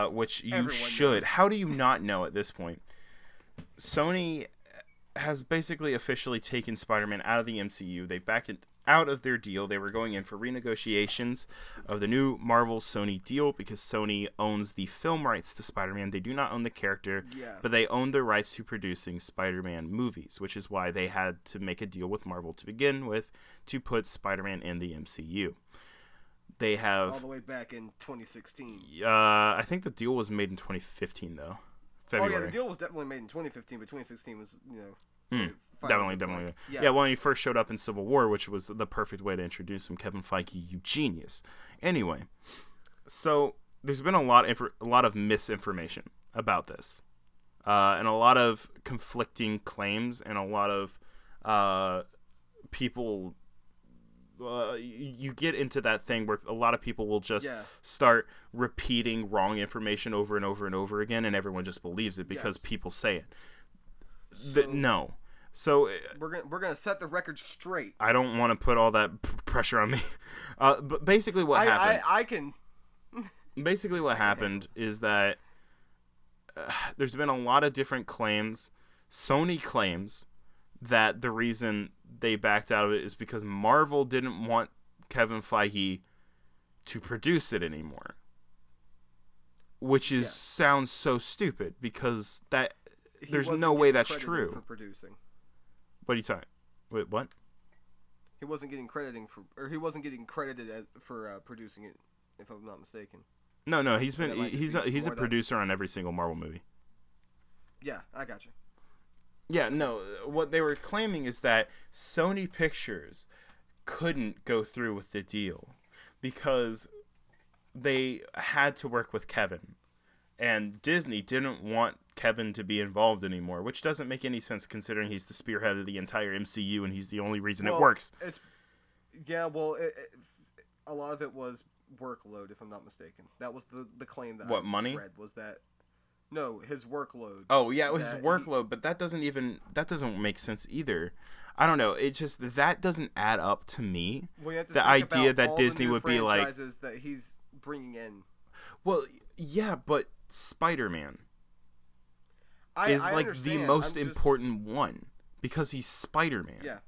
which you everyone should... Knows. How do you not know at this point? Sony has basically officially taken Spider-Man out of the MCU. They've backed it out of their deal. They were going in for renegotiations of the new Marvel-Sony deal because Sony owns the film rights to Spider-Man. They do not own the character, but they own the rights to producing Spider-Man movies, which is why they had to make a deal with Marvel to begin with to put Spider-Man in the MCU. They
all
have.
the way back in 2016.
I think the deal was made in 2015 though. February.
Oh yeah, the deal was definitely made in 2015, but 2016 was
Definitely. Yeah, when he first showed up in Civil War, which was the perfect way to introduce him, Kevin Feige, you genius. Anyway, so there's been a lot of misinformation about this, and a lot of conflicting claims, and a lot of people. You get into that thing where a lot of people will just start repeating wrong information over and over and over again, and everyone just believes it because people say it. No. So
we're gonna set the record straight.
I don't want to put all that pressure on me. But basically what happened...
I can...
Basically what happened is that there's been a lot of different claims. Sony claims that the reason they backed out of it is because Marvel didn't want Kevin Feige to produce it anymore. Which sounds so stupid because there's no way that's true.
For producing.
What are you talking? Wait, what?
He wasn't getting credited for producing it, if I'm not mistaken.
No, he's a producer on every single Marvel movie.
Yeah, I got you.
Yeah, no, what they were claiming is that Sony Pictures couldn't go through with the deal because they had to work with Kevin, and Disney didn't want Kevin to be involved anymore, which doesn't make any sense considering he's the spearhead of the entire MCU and he's the only reason it works.
A lot of it was workload, if I'm not mistaken. That was the claim that
money?
Read was that no, his workload.
Oh yeah, his workload, but that doesn't make sense either. I don't know. It just that doesn't add up to me.
Well, you have to
the
think
idea
about
that
all
Disney
the new
would be like
franchises that he's bringing in.
Well, yeah, but Spider-Man is like the most important one because he's Spider-Man.
Yeah.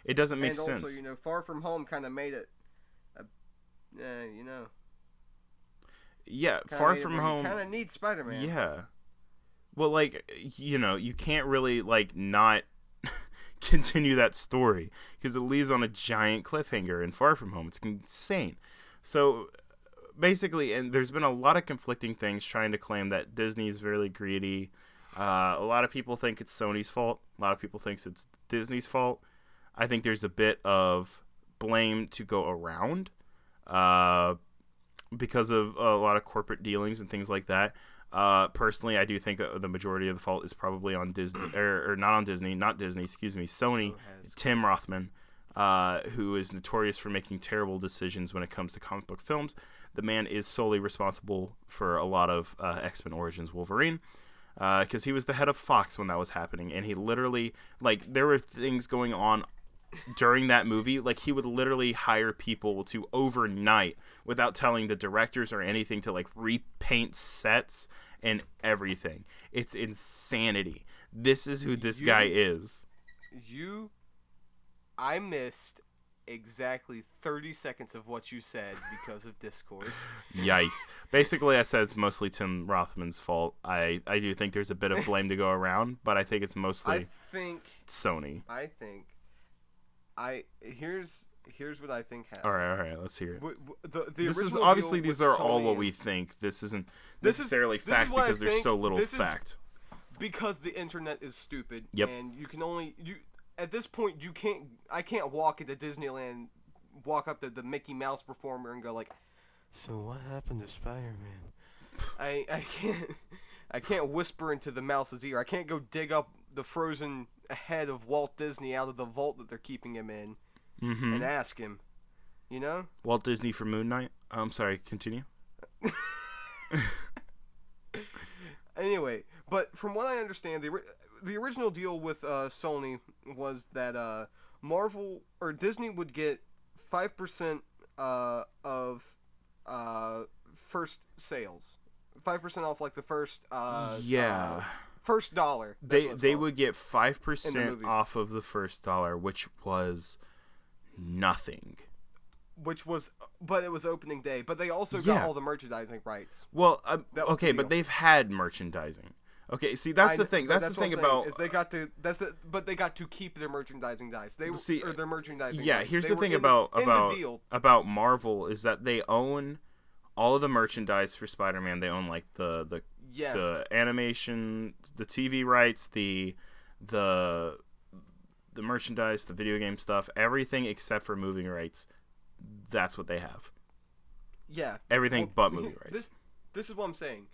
It doesn't make
sense. And
sense.
also, Far From Home kind of made it,
Yeah, Far From Home.
You kind of need Spider-Man.
Yeah. Well, like, you can't really, like, not continue that story because it leaves on a giant cliffhanger in Far From Home. It's insane. So, basically, and there's been a lot of conflicting things trying to claim that Disney's really greedy. A lot of people think it's Sony's fault. A lot of people think it's Disney's fault. I think there's a bit of blame to go around because of a lot of corporate dealings and things like that. Personally, I do think that the majority of the fault is probably on Disney, or not Disney, Sony. Tim Rothman, who is notorious for making terrible decisions when it comes to comic book films. The man is solely responsible for a lot of X-Men Origins Wolverine. Because he was the head of Fox when that was happening, and he literally, like, there were things going on during that movie, like, he would literally hire people to overnight, without telling the directors or anything, to, like, repaint sets and everything. It's insanity. This is who this guy is.
I missed exactly 30 seconds of what you said because of Discord.
Yikes. Basically, I said it's mostly Tim Rothman's fault. I do think there's a bit of blame to go around, but I think it's mostly Sony.
Here's what I think happened.
All right, let's hear it.
This is
obviously these are all what we think. This isn't necessarily fact because there's so little fact.
Because the internet is stupid.
Yep.
And you can only at this point I can't walk into Disneyland, walk up to the Mickey Mouse performer and go like, so what happened to Spider-Man? I can't whisper into the mouse's ear. I can't go dig up the frozen head of Walt Disney out of the vault that they're keeping him in and ask him,
Walt Disney for Moon Knight? I'm sorry, continue.
Anyway, but from what I understand, the original deal with Sony was that Marvel or Disney would get 5% of first sales, 5% off like the first first dollar.
They would get 5% off of the first dollar, which was nothing.
But it was opening day. But they also got all the merchandising rights.
Well, okay, but they've had merchandising. Okay, see, that's the thing. That's the
what
thing
I'm
about.
saying, is but they got to keep their merchandising rights. Or their merchandising.
Yeah,
rights.
here's
They
the
were
thing
in the deal.
about Marvel is that they own all of the merchandise for Spider-Man. They own like the animation, the TV rights, the merchandise, the video game stuff, everything except for movie rights. That's what they have.
Yeah.
Everything but movie rights.
This is what I'm saying.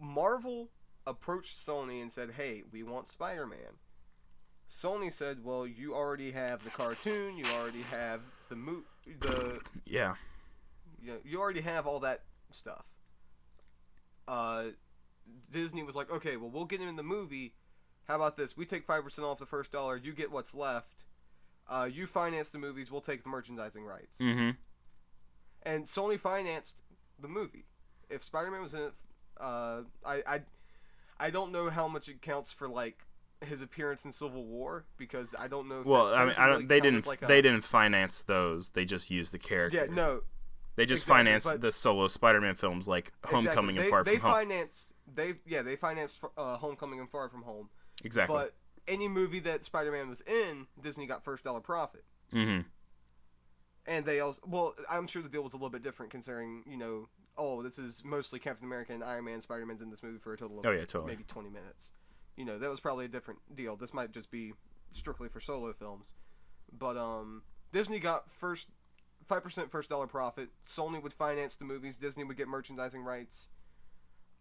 Marvel approached Sony and said, "Hey, we want Spider-Man." Sony said, "Well, you already have the cartoon, you already have
yeah.
You already have all that stuff." Disney was like, "Okay, well, we'll get him in the movie. How about this? We take 5% off the first dollar. You get what's left. You finance the movies. We'll take the merchandising rights."
Mm-hmm.
And Sony financed the movie. If Spider-Man was in it, I don't know how much it counts for like his appearance in Civil War, because I don't know. If
they didn't finance those. They just used the character.
Yeah, no.
They just financed the solo Spider-Man films like Homecoming and Far From Home.
They financed Homecoming and Far From Home.
Exactly.
But any movie that Spider-Man was in, Disney got first dollar profit.
Mm-hmm.
And they also, well, I'm sure the deal was a little bit different considering, this is mostly Captain America and Iron Man. Spider-Man's in this movie for a total of maybe 20 minutes. That was probably a different deal. This might just be strictly for solo films. But Disney got 5% first dollar profit. Sony would finance the movies. Disney would get merchandising rights.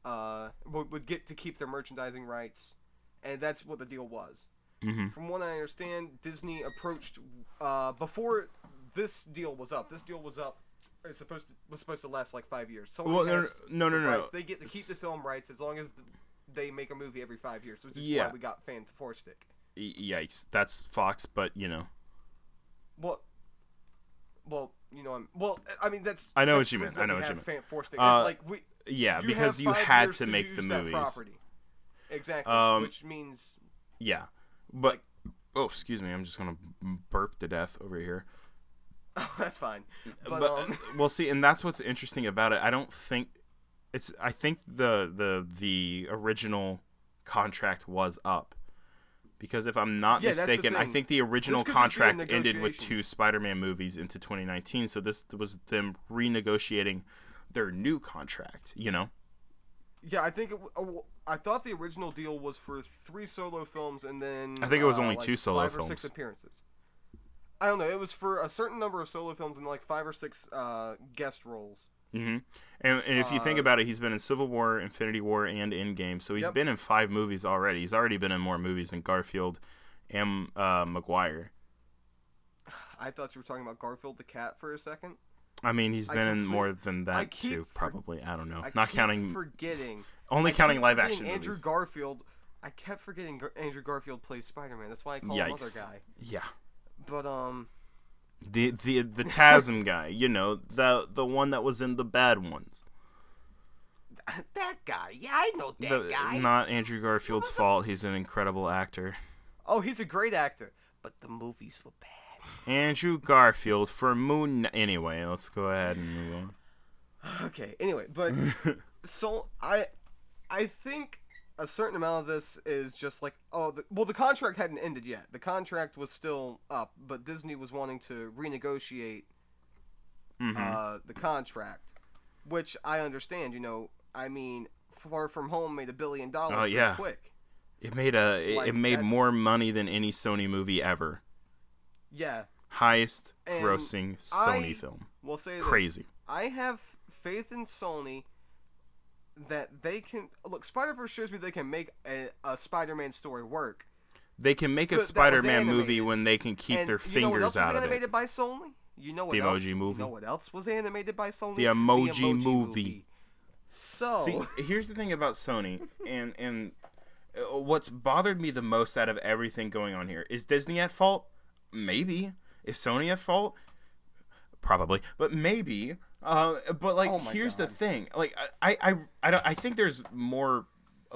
Would get to keep their merchandising rights. And that's what the deal was.
Mm-hmm.
From what I understand, Disney approached before this deal was up. This deal was up. Was supposed to last like 5 years. Sony has
no.
They get to keep the film rights as long as they make a movie every 5 years. Which is why we got Fantastic.
Yikes! That's Fox, but
Well, that's.
I know
what
you meant. I know what you meant.
Fantastic. It's like
because you had to make the movies.
Property. Exactly. Which means.
Yeah, but excuse me. I'm just gonna burp to death over here.
Oh, that's fine. But
well, see, and that's what's interesting about it. I think the original contract was up, because if I'm not mistaken, I think the original contract ended with 2 Spider-Man movies into 2019. So this was them renegotiating their new contract.
Yeah, I thought the original deal was for 3 solo films and then
I think it was only 2 solo
5
films.
or 6 appearances. I don't know. It was for a certain number of solo films and like 5 or 6 guest roles.
Mm-hmm. And if you think about it, he's been in Civil War, Infinity War, and Endgame. So he's been in 5 movies already. He's already been in more movies than Garfield and Maguire.
I thought you were talking about Garfield the cat for a second.
I mean, he's been in more than that too. Probably, I don't know.
Only counting
live action movies.
Andrew Garfield. I kept forgetting Andrew Garfield plays Spider-Man. That's why I call him other guy.
Yeah.
But
the TASM guy, the one that was in the bad ones.
That guy, yeah, I know that guy.
Not Andrew Garfield's fault. He's an incredible actor.
Oh, he's a great actor, but the movies were bad.
Andrew Garfield for Moon. Anyway, let's go ahead and move on.
Okay. Anyway, but so I think a certain amount of this is just like, the contract hadn't ended yet. The contract was still up, but Disney was wanting to renegotiate the contract, which I understand. I mean, Far From Home made $1 billion pretty quick.
It made more money than any Sony movie ever.
Yeah.
Highest grossing Sony film.
We'll say this.
Crazy.
I have faith in Sony that they can look. Spider-Verse shows me they can make a Spider-Man story work.
They can make a Spider-Man movie when they can keep their fingers out of it.
You know what else was animated by Sony? You know what
the
else?
Emoji Movie.
You know what else was animated by Sony?
The Emoji Movie.
So
see, here's the thing about Sony, and what's bothered me the most out of everything going on here is Disney at fault? Maybe. Is Sony at fault? Probably, but maybe. But here's the thing. Like, I think there's more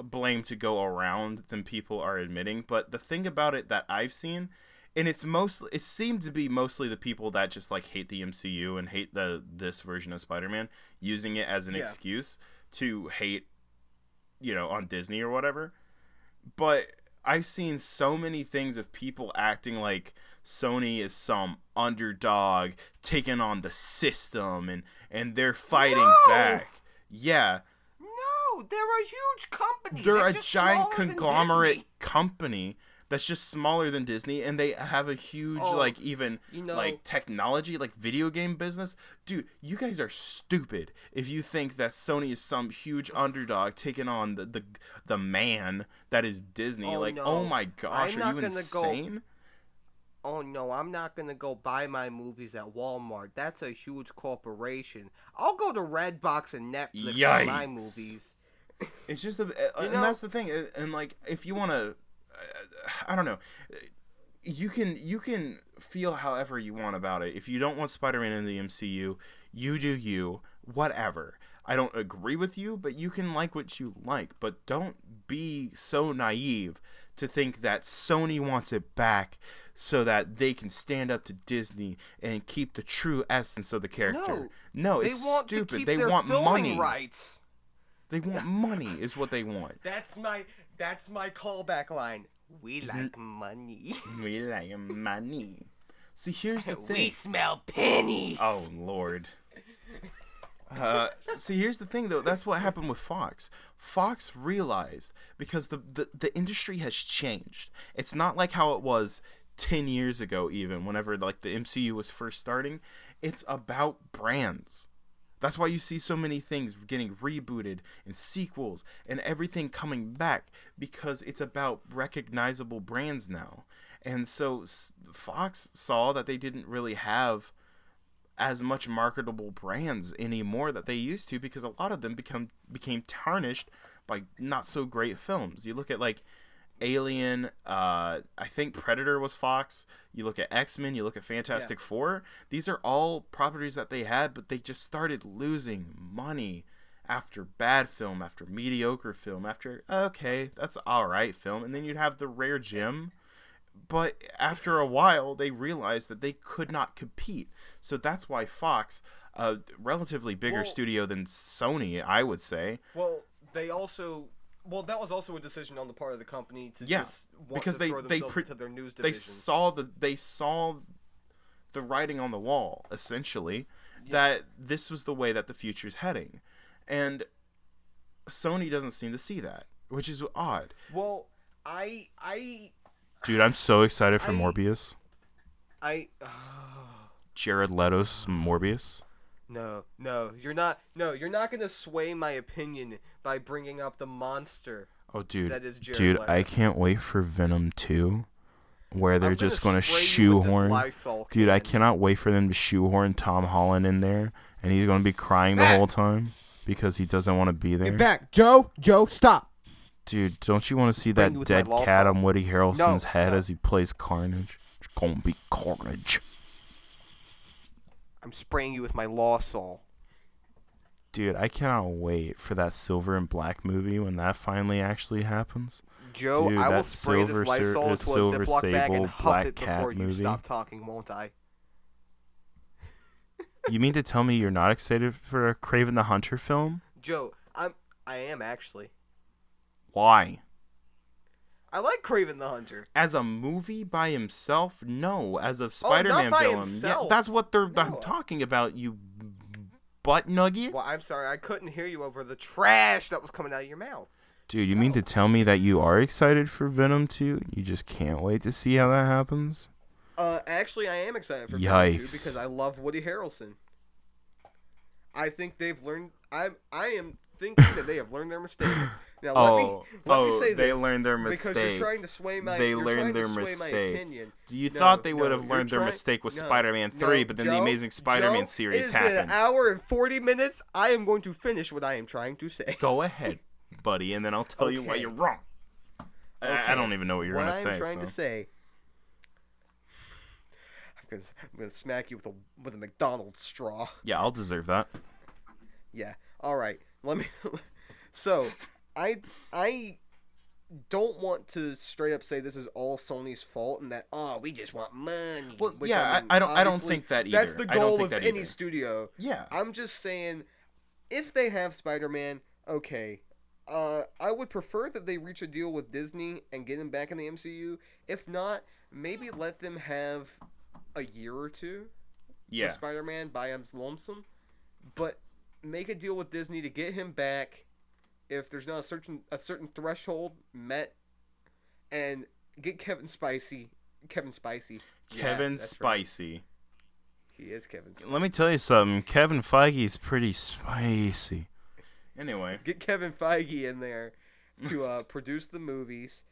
blame to go around than people are admitting. But the thing about it that I've seen, and it seemed to be mostly the people that just like hate the MCU and hate this version of Spider-Man, using it as an excuse to hate on Disney or whatever. But I've seen so many things of people acting like Sony is some underdog taking on the system and they're fighting back. Yeah.
No, they're a huge company.
They're a
just
giant
smaller than
conglomerate
Disney.
company that's just smaller than Disney, and they have a huge technology, like video game business. Dude, you guys are stupid if you think that Sony is some huge underdog taking on the man that is Disney. Oh my gosh, are you insane?
Oh no, I'm not gonna go buy my movies at Walmart. That's a huge corporation. I'll go to Redbox and Netflix for my movies.
It's just and that's the thing. And if you want to, I don't know. You can feel however you want about it. If you don't want Spider-Man in the MCU, you do you. Whatever. I don't agree with you, but you can like what you like. But don't be so naive to think that Sony wants it back so that they can stand up to Disney and keep the true essence of the character. No, it's stupid. They want money.
Rights.
They want money is what they want.
That's my callback line. We like money.
We like money. See, here's the thing.
We smell pennies.
Oh, Lord. See, here's the thing, though. That's what happened with Fox. Fox realized, because the industry has changed. It's not like how it was 10 years ago, even, whenever the MCU was first starting. It's about brands. That's why you see so many things getting rebooted and sequels and everything coming back, because it's about recognizable brands now. And so Fox saw that they didn't really have as much marketable brands anymore that they used to, because a lot of them became tarnished by not so great films. You look at Alien, I think Predator was Fox. You look at X-Men, you look at Fantastic Four. These are all properties that they had, but they just started losing money after bad film, after mediocre film, after, okay, that's all right film. And then you'd have the rare gem. But after a while, they realized that they could not compete. So that's why Fox, a relatively bigger studio than Sony, I would say.
Well, that was also a decision on the part of the company to just want
because
to throw themselves into their news division.
They saw the writing on the wall, essentially, that this was the way that the future's heading. And Sony doesn't seem to see that, which is odd.
Well,
Dude, I'm so excited for Morbius. Jared Leto's Morbius.
No, you're not gonna sway my opinion by bringing up the monster.
Oh, dude,
that is Jared Leto.
I can't wait for Venom 2, where they're just gonna shoehorn. Dude, I cannot wait for them to shoehorn Tom Holland in there, and he's gonna be crying the whole time because he doesn't want to be there.
Get back, Joe, stop.
Dude, don't you want to see that dead cat on Woody Harrelson's head as he plays Carnage? It's gonna be carnage.
I'm spraying you with my Lawsol.
Dude, I cannot wait for that Silver and Black movie when that finally actually happens.
Joe,
Dude,
I will spray this Lysol into a Ziploc bag and huff
Black
it before you
movie.
stop talking, won't I?
You mean to tell me you're not excited for a Kraven the Hunter film?
Joe, I am actually.
Why?
I like Kraven the Hunter.
As a movie by himself, no. As a Spider-Man
not by
villain,
himself.
that's what I'm talking about. You butt nugget.
Well, I'm sorry, I couldn't hear you over the trash that was coming out of your mouth.
Dude, you mean to tell me that you are excited for Venom 2? You just can't wait to see how that happens?
Actually, I am excited for Venom 2 because I love Woody Harrelson. I think they've learned. I am thinking that they have learned their mistake. Now, let me say this.
They learned their mistake.
Because you're trying to sway my opinion.
You thought they would have learned their mistake with Spider-Man 3, but then the Amazing Spider-Man series happened.
In an hour and 40 minutes, I am going to finish what I am trying to say.
Go ahead, buddy, and then I'll tell you why you're wrong. I don't even know what you're going to say.
What I'm trying to say... I'm going to smack you with a McDonald's straw.
Yeah, I'll deserve that.
Yeah. All right. Let me... So... I don't want to straight up say this is all Sony's fault and that we just want money.
Well, yeah, I don't think that either.
That's the goal of any studio.
Yeah.
I'm just saying, if they have Spider-Man, okay, I would prefer that they reach a deal with Disney and get him back in the MCU. If not, maybe let them have a year or two with Spider-Man by him's lonesome. But make a deal with Disney to get him back if there's not a certain threshold met, and get Kevin Spacey.
Kevin Spacey.
Right. He is Kevin Spacey.
Let me tell you something. Kevin Feige's pretty spicy.
Anyway.
Get Kevin Feige in there to produce the movies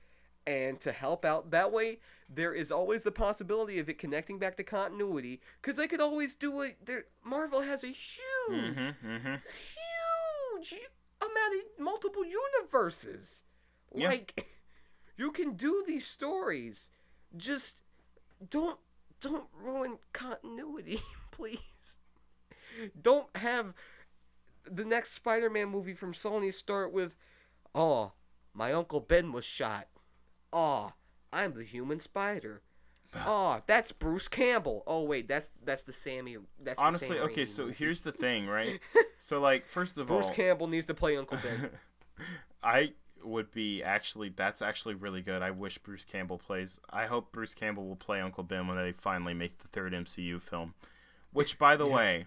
and to help out. That way, there is always the possibility of it connecting back to continuity, because they could always do it. Marvel has a huge amount of multiple universes.
Yeah.
Like, you can do these stories. Just don't ruin continuity, please. Don't have the next Spider-Man movie from Sony start with, "Oh, my Uncle Ben was shot. Oh, I'm the human spider. Oh, that's Bruce Campbell. Oh, wait, that's the Sammy. That's
honestly,
the Sam
okay,
Raimi
so
movie."
here's the thing, right? So, like, first of all...
Bruce Campbell needs to play Uncle Ben.
That's actually really good. I wish Bruce Campbell plays... I hope Bruce Campbell will play Uncle Ben when they finally make the third MCU film. Which, by the way...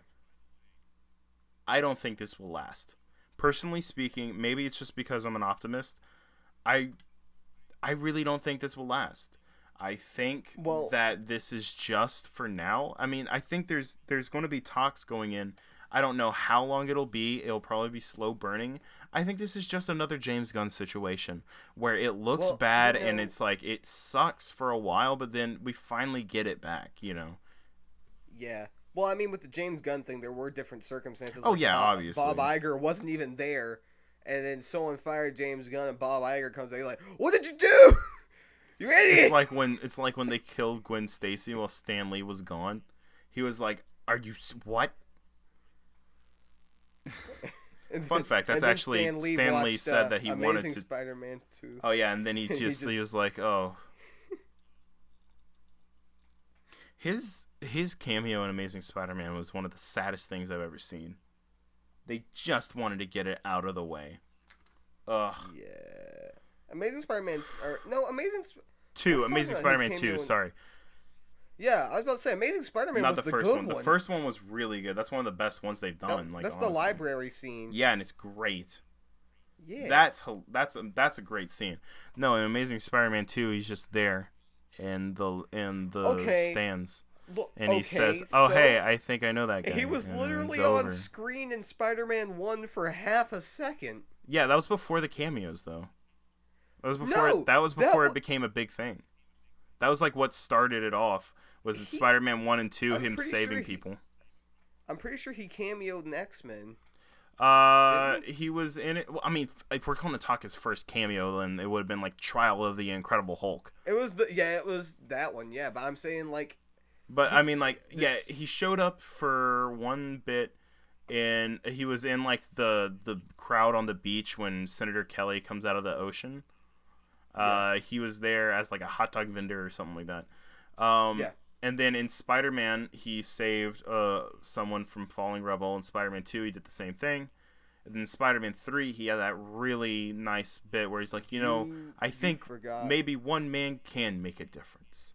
I don't think this will last. Personally speaking, maybe it's just because I'm an optimist. I really don't think this will last. I think that this is just for now. I mean, I think there's going to be talks going in. I don't know how long it'll be. It'll probably be slow burning. I think this is just another James Gunn situation where it looks bad and it's like it sucks for a while, but then we finally get it back, you know?
Yeah. Well, I mean, with the James Gunn thing, there were different circumstances.
Oh, yeah, obviously.
Bob Iger wasn't even there, and then someone fired James Gunn, and Bob Iger comes out, he's like, "What did you do? You idiot!"
It's like when they killed Gwen Stacy while Stan Lee was gone. He was like, "Are you what?" Fun fact, that's actually Stan Lee said that he wanted to.
Spider-Man 2.
Oh yeah, and then he was like, "Oh." His cameo in Amazing Spider-Man was one of the saddest things I've ever seen. They just wanted to get it out of the way. Ugh.
Yeah. Amazing Spider-Man... Amazing
Spider-Man 2, sorry.
Yeah, I was about to say, Amazing Spider-Man was the first one.
The first one was really good. That's one of the best ones they've done.
That's honestly. The library scene.
Yeah, and it's great.
Yeah.
That's a great scene. No, in Amazing Spider-Man 2, he's just there in the stands. And he says, "Oh, hey, I think I know that guy."
He was literally on screen in Spider-Man 1 for half a second.
Yeah, that was before the cameos, though. That was before it became a big thing. That was like what started it off. Was Spider-Man 1 and 2 him saving people?
I'm pretty sure he cameoed in X-Men.
He was in it. Well, I mean, if we're going to talk his first cameo, then it would have been like Trial of the Incredible Hulk.
It was that one. Yeah, but I'm saying like.
But I mean, like, he showed up for one bit, and he was in like the crowd on the beach when Senator Kelly comes out of the ocean. He was there as like a hot dog vendor or something like that. And then in Spider-Man, he saved someone from falling rubble. In Spider-Man 2, he did the same thing. And then in Spider-Man 3, he had that really nice bit where he's like, I think maybe one man can make a difference.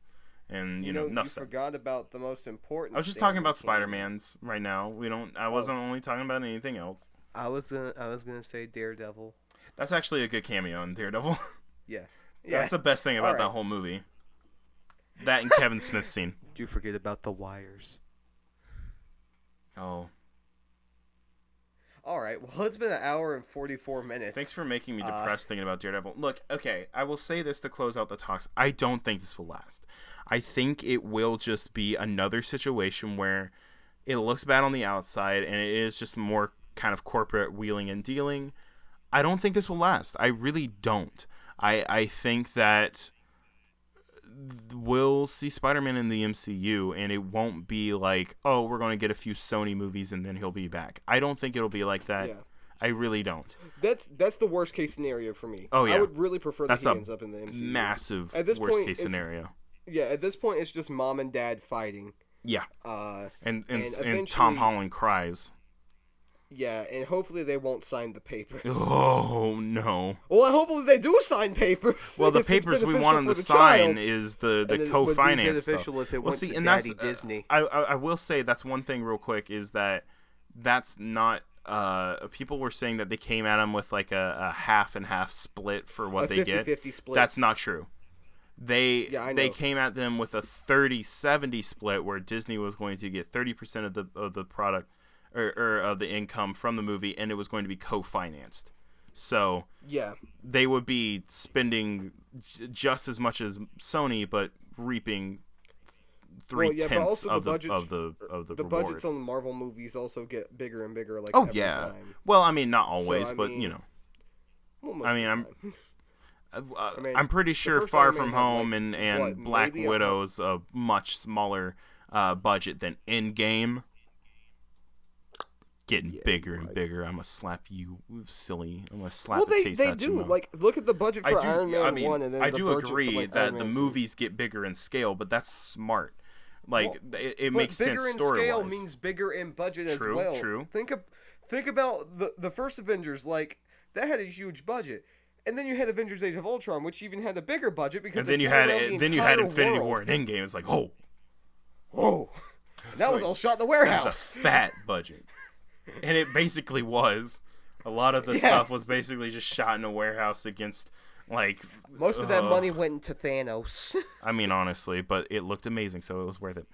And
you forgot about the most important.
I was just talking about Spider-Mans right now. I wasn't only talking about anything else.
I was gonna say Daredevil.
That's actually a good cameo in Daredevil.
Yeah.
That's the best thing about that whole movie. That and Kevin Smith's scene.
Do you forget about the wires?
Oh.
All right. Well, it's been an hour and 44 minutes.
Thanks for making me depressed thinking about Daredevil. Look, okay, I will say this to close out the talks. I don't think this will last. I think it will just be another situation where it looks bad on the outside and it is just more kind of corporate wheeling and dealing. I don't think this will last. I really don't. I think that we'll see Spider-Man in the MCU, and it won't be like, oh, we're going to get a few Sony movies and then he'll be back. I don't think it'll be like that. Yeah. I really don't.
That's the worst case scenario for me.
Oh yeah,
I would really prefer that he ends up in the MCU.
Massive worst case scenario.
Yeah, at this point, it's just mom and dad fighting.
Yeah. And Tom Holland cries.
Yeah, and hopefully they won't sign the papers.
Oh no.
Well, hopefully they do sign papers.
Well, the papers we want them to sign is the co-finance stuff.
If it
well,
went
see,
to
and
Daddy
that's
Disney.
I will say that's one thing real quick is that's not. People were saying that they came at them with like a half and half split for what they get.
50-50 split.
That's not true. They came at them with a 30-70 split where Disney was going to get 30% of the product or of the income from the movie, and it was going to be co-financed. So
yeah,
they would be spending just as much as Sony, but reaping 3/10 of the reward.
Budgets on the Marvel movies also get bigger and bigger. Like every time.
Well, I mean, not always,
So,
but you know.
Well, most
I mean,
of the time.
I'm pretty sure
first
Far
Iron
From
Man had,
Home
like,
and
what,
Black
maybe
Widow's a much smaller budget than Endgame. Getting bigger and bigger. I'm gonna slap you, silly. I'm gonna slap the taste out your mouth.
Like, look at the budget for Iron Man 1 and then
I
the
do
budget
agree
for, like,
that
Iron
the
Man 2.
movies get bigger in scale, but that's smart. Like, it makes sense story-wise.
Bigger in scale means bigger in budget as well.
True.
Think about the first Avengers. Like, that had a huge budget. And then you had Avengers Age of Ultron, which even had a bigger budget because
and then you had Infinity War and Endgame. It's like,
whoa. That was all shot in the warehouse.
That's a fat budget. And it basically was. A lot of the stuff was basically just shot in a warehouse against, like...
Most of that money went into Thanos.
I mean, honestly, but it looked amazing, so it was worth it.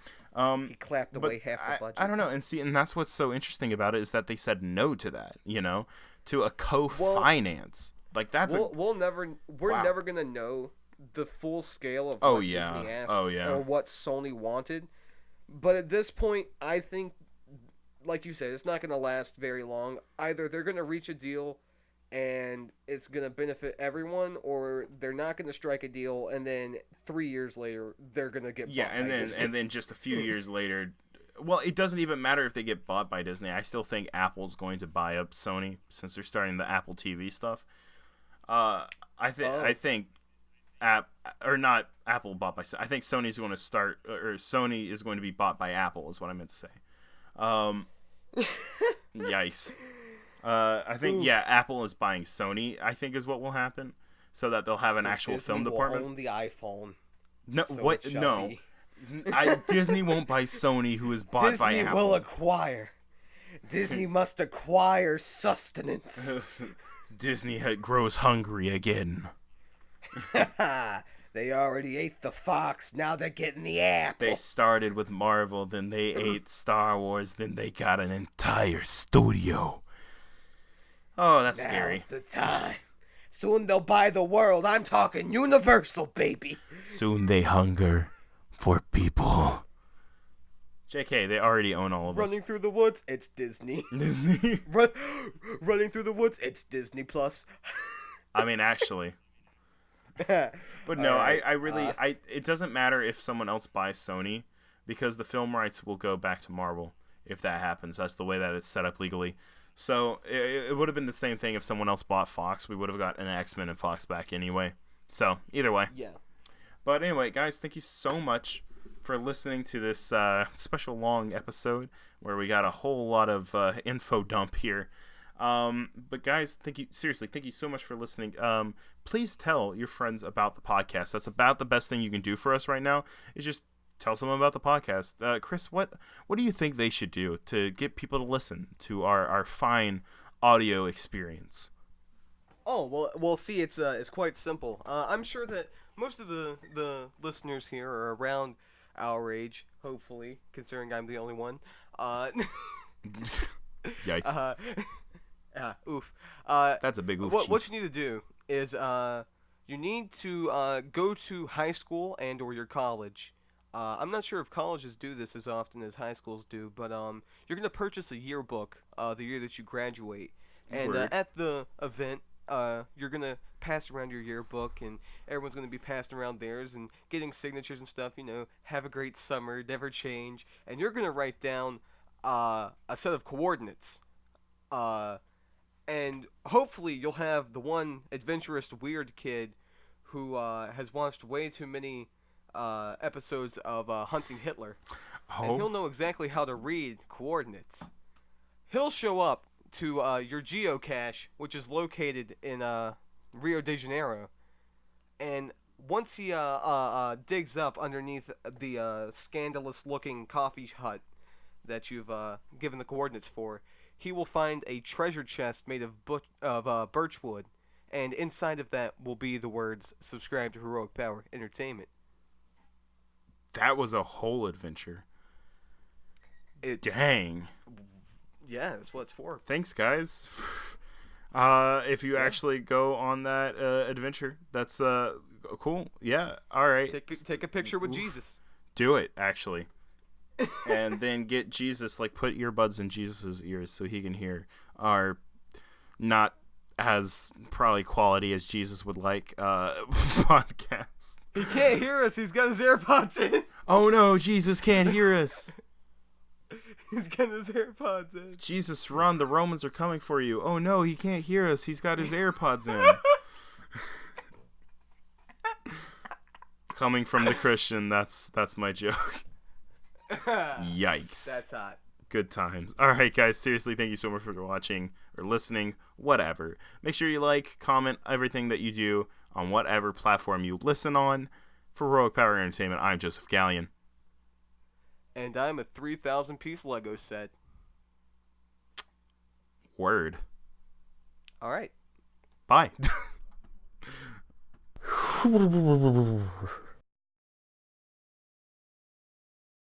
He clapped away half the budget.
I don't know, and that's what's so interesting about it is that they said no to that, you know? To a co-finance. Like, that's
we're never going to know the full scale of what Disney asked or what Sony wanted. But at this point, I think... Like you said, it's not going to last very long. Either they're going to reach a deal and it's going to benefit everyone, or they're not going to strike a deal, and then 3 years later, they're going to get bought by Disney.
And then just a few years later... Well, it doesn't even matter if they get bought by Disney. I still think Apple's going to buy up Sony since they're starting the Apple TV stuff. I think... not Apple bought by... I think Sony's going to start... Or Sony is going to be bought by Apple is what I meant to say. Yikes. I think Apple is buying Sony, I think is what will happen, so that they'll have an actual
Disney
film
will
department.
Own the iPhone.
No,
so
what? No. Disney won't buy Sony, who is bought by Apple.
Disney will acquire. Disney must acquire sustenance.
Disney grows hungry again.
They already ate the fox, now they're getting the apple.
They started with Marvel, then they ate Star Wars, then they got an entire studio. Oh, that's scary.
Now's the time. Soon they'll buy the world. I'm talking Universal, baby.
Soon they hunger for people. JK, they already own all of us.
Running through the woods, it's Disney.
Disney?
Running through the woods, it's Disney Plus.
I mean, actually... But no, right. I really it doesn't matter if someone else buys Sony, because the film rights will go back to Marvel if that happens. That's the way that it's set up legally. So it would have been the same thing if someone else bought Fox. We would have got an X-Men and Fox back anyway. So either way.
Yeah.
But anyway, guys, thank you so much for listening to this special long episode where we got a whole lot of info dump here. But guys, thank you so much for listening. Please tell your friends about the podcast. That's about the best thing you can do for us right now, is just tell someone about the podcast. Chris, what do you think they should do to get people to listen to our fine audio experience?
Oh, well, see, it's quite simple. I'm sure that most of the listeners here are around our age, hopefully, considering I'm the only one.
Yikes.
Oof.
That's a big oof.
What you need to do is you need to go to high school and or your college. I'm not sure if colleges do this as often as high schools do, but you're going to purchase a yearbook the year that you graduate. And at the event, you're going to pass around your yearbook, and everyone's going to be passing around theirs and getting signatures and stuff, have a great summer, never change. And you're going to write down a set of coordinates. And hopefully you'll have the one adventurous weird kid who has watched way too many episodes of Hunting Hitler. Oh. And he'll know exactly how to read coordinates. He'll show up to your geocache, which is located in Rio de Janeiro. And once he digs up underneath the scandalous-looking coffee hut that you've given the coordinates for, he will find a treasure chest made of birchwood, and inside of that will be the words "Subscribe to Heroic Power Entertainment."
That was a whole adventure. Dang.
Yeah, that's what it's for.
Thanks, guys. If you actually go on that adventure, that's cool. Yeah, all right.
Take a picture with Jesus.
Do it, actually. And then get Jesus, like, put earbuds in Jesus's ears so he can hear our not as probably quality as Jesus would like podcast.
He can't hear us. He's got his AirPods in.
Oh no, Jesus can't hear us.
He's got his AirPods in.
Jesus, run! The Romans are coming for you. Oh no, he can't hear us. He's got his AirPods in. Coming from the Christian, that's my joke. Yikes.
That's hot.
Good times. All right, guys. Seriously, thank you so much for watching or listening, whatever. Make sure you like, comment everything that you do on whatever platform you listen on. For Heroic Power Entertainment, I'm Joseph Gallion.
And I'm a 3,000-piece Lego set.
Word.
All right.
Bye.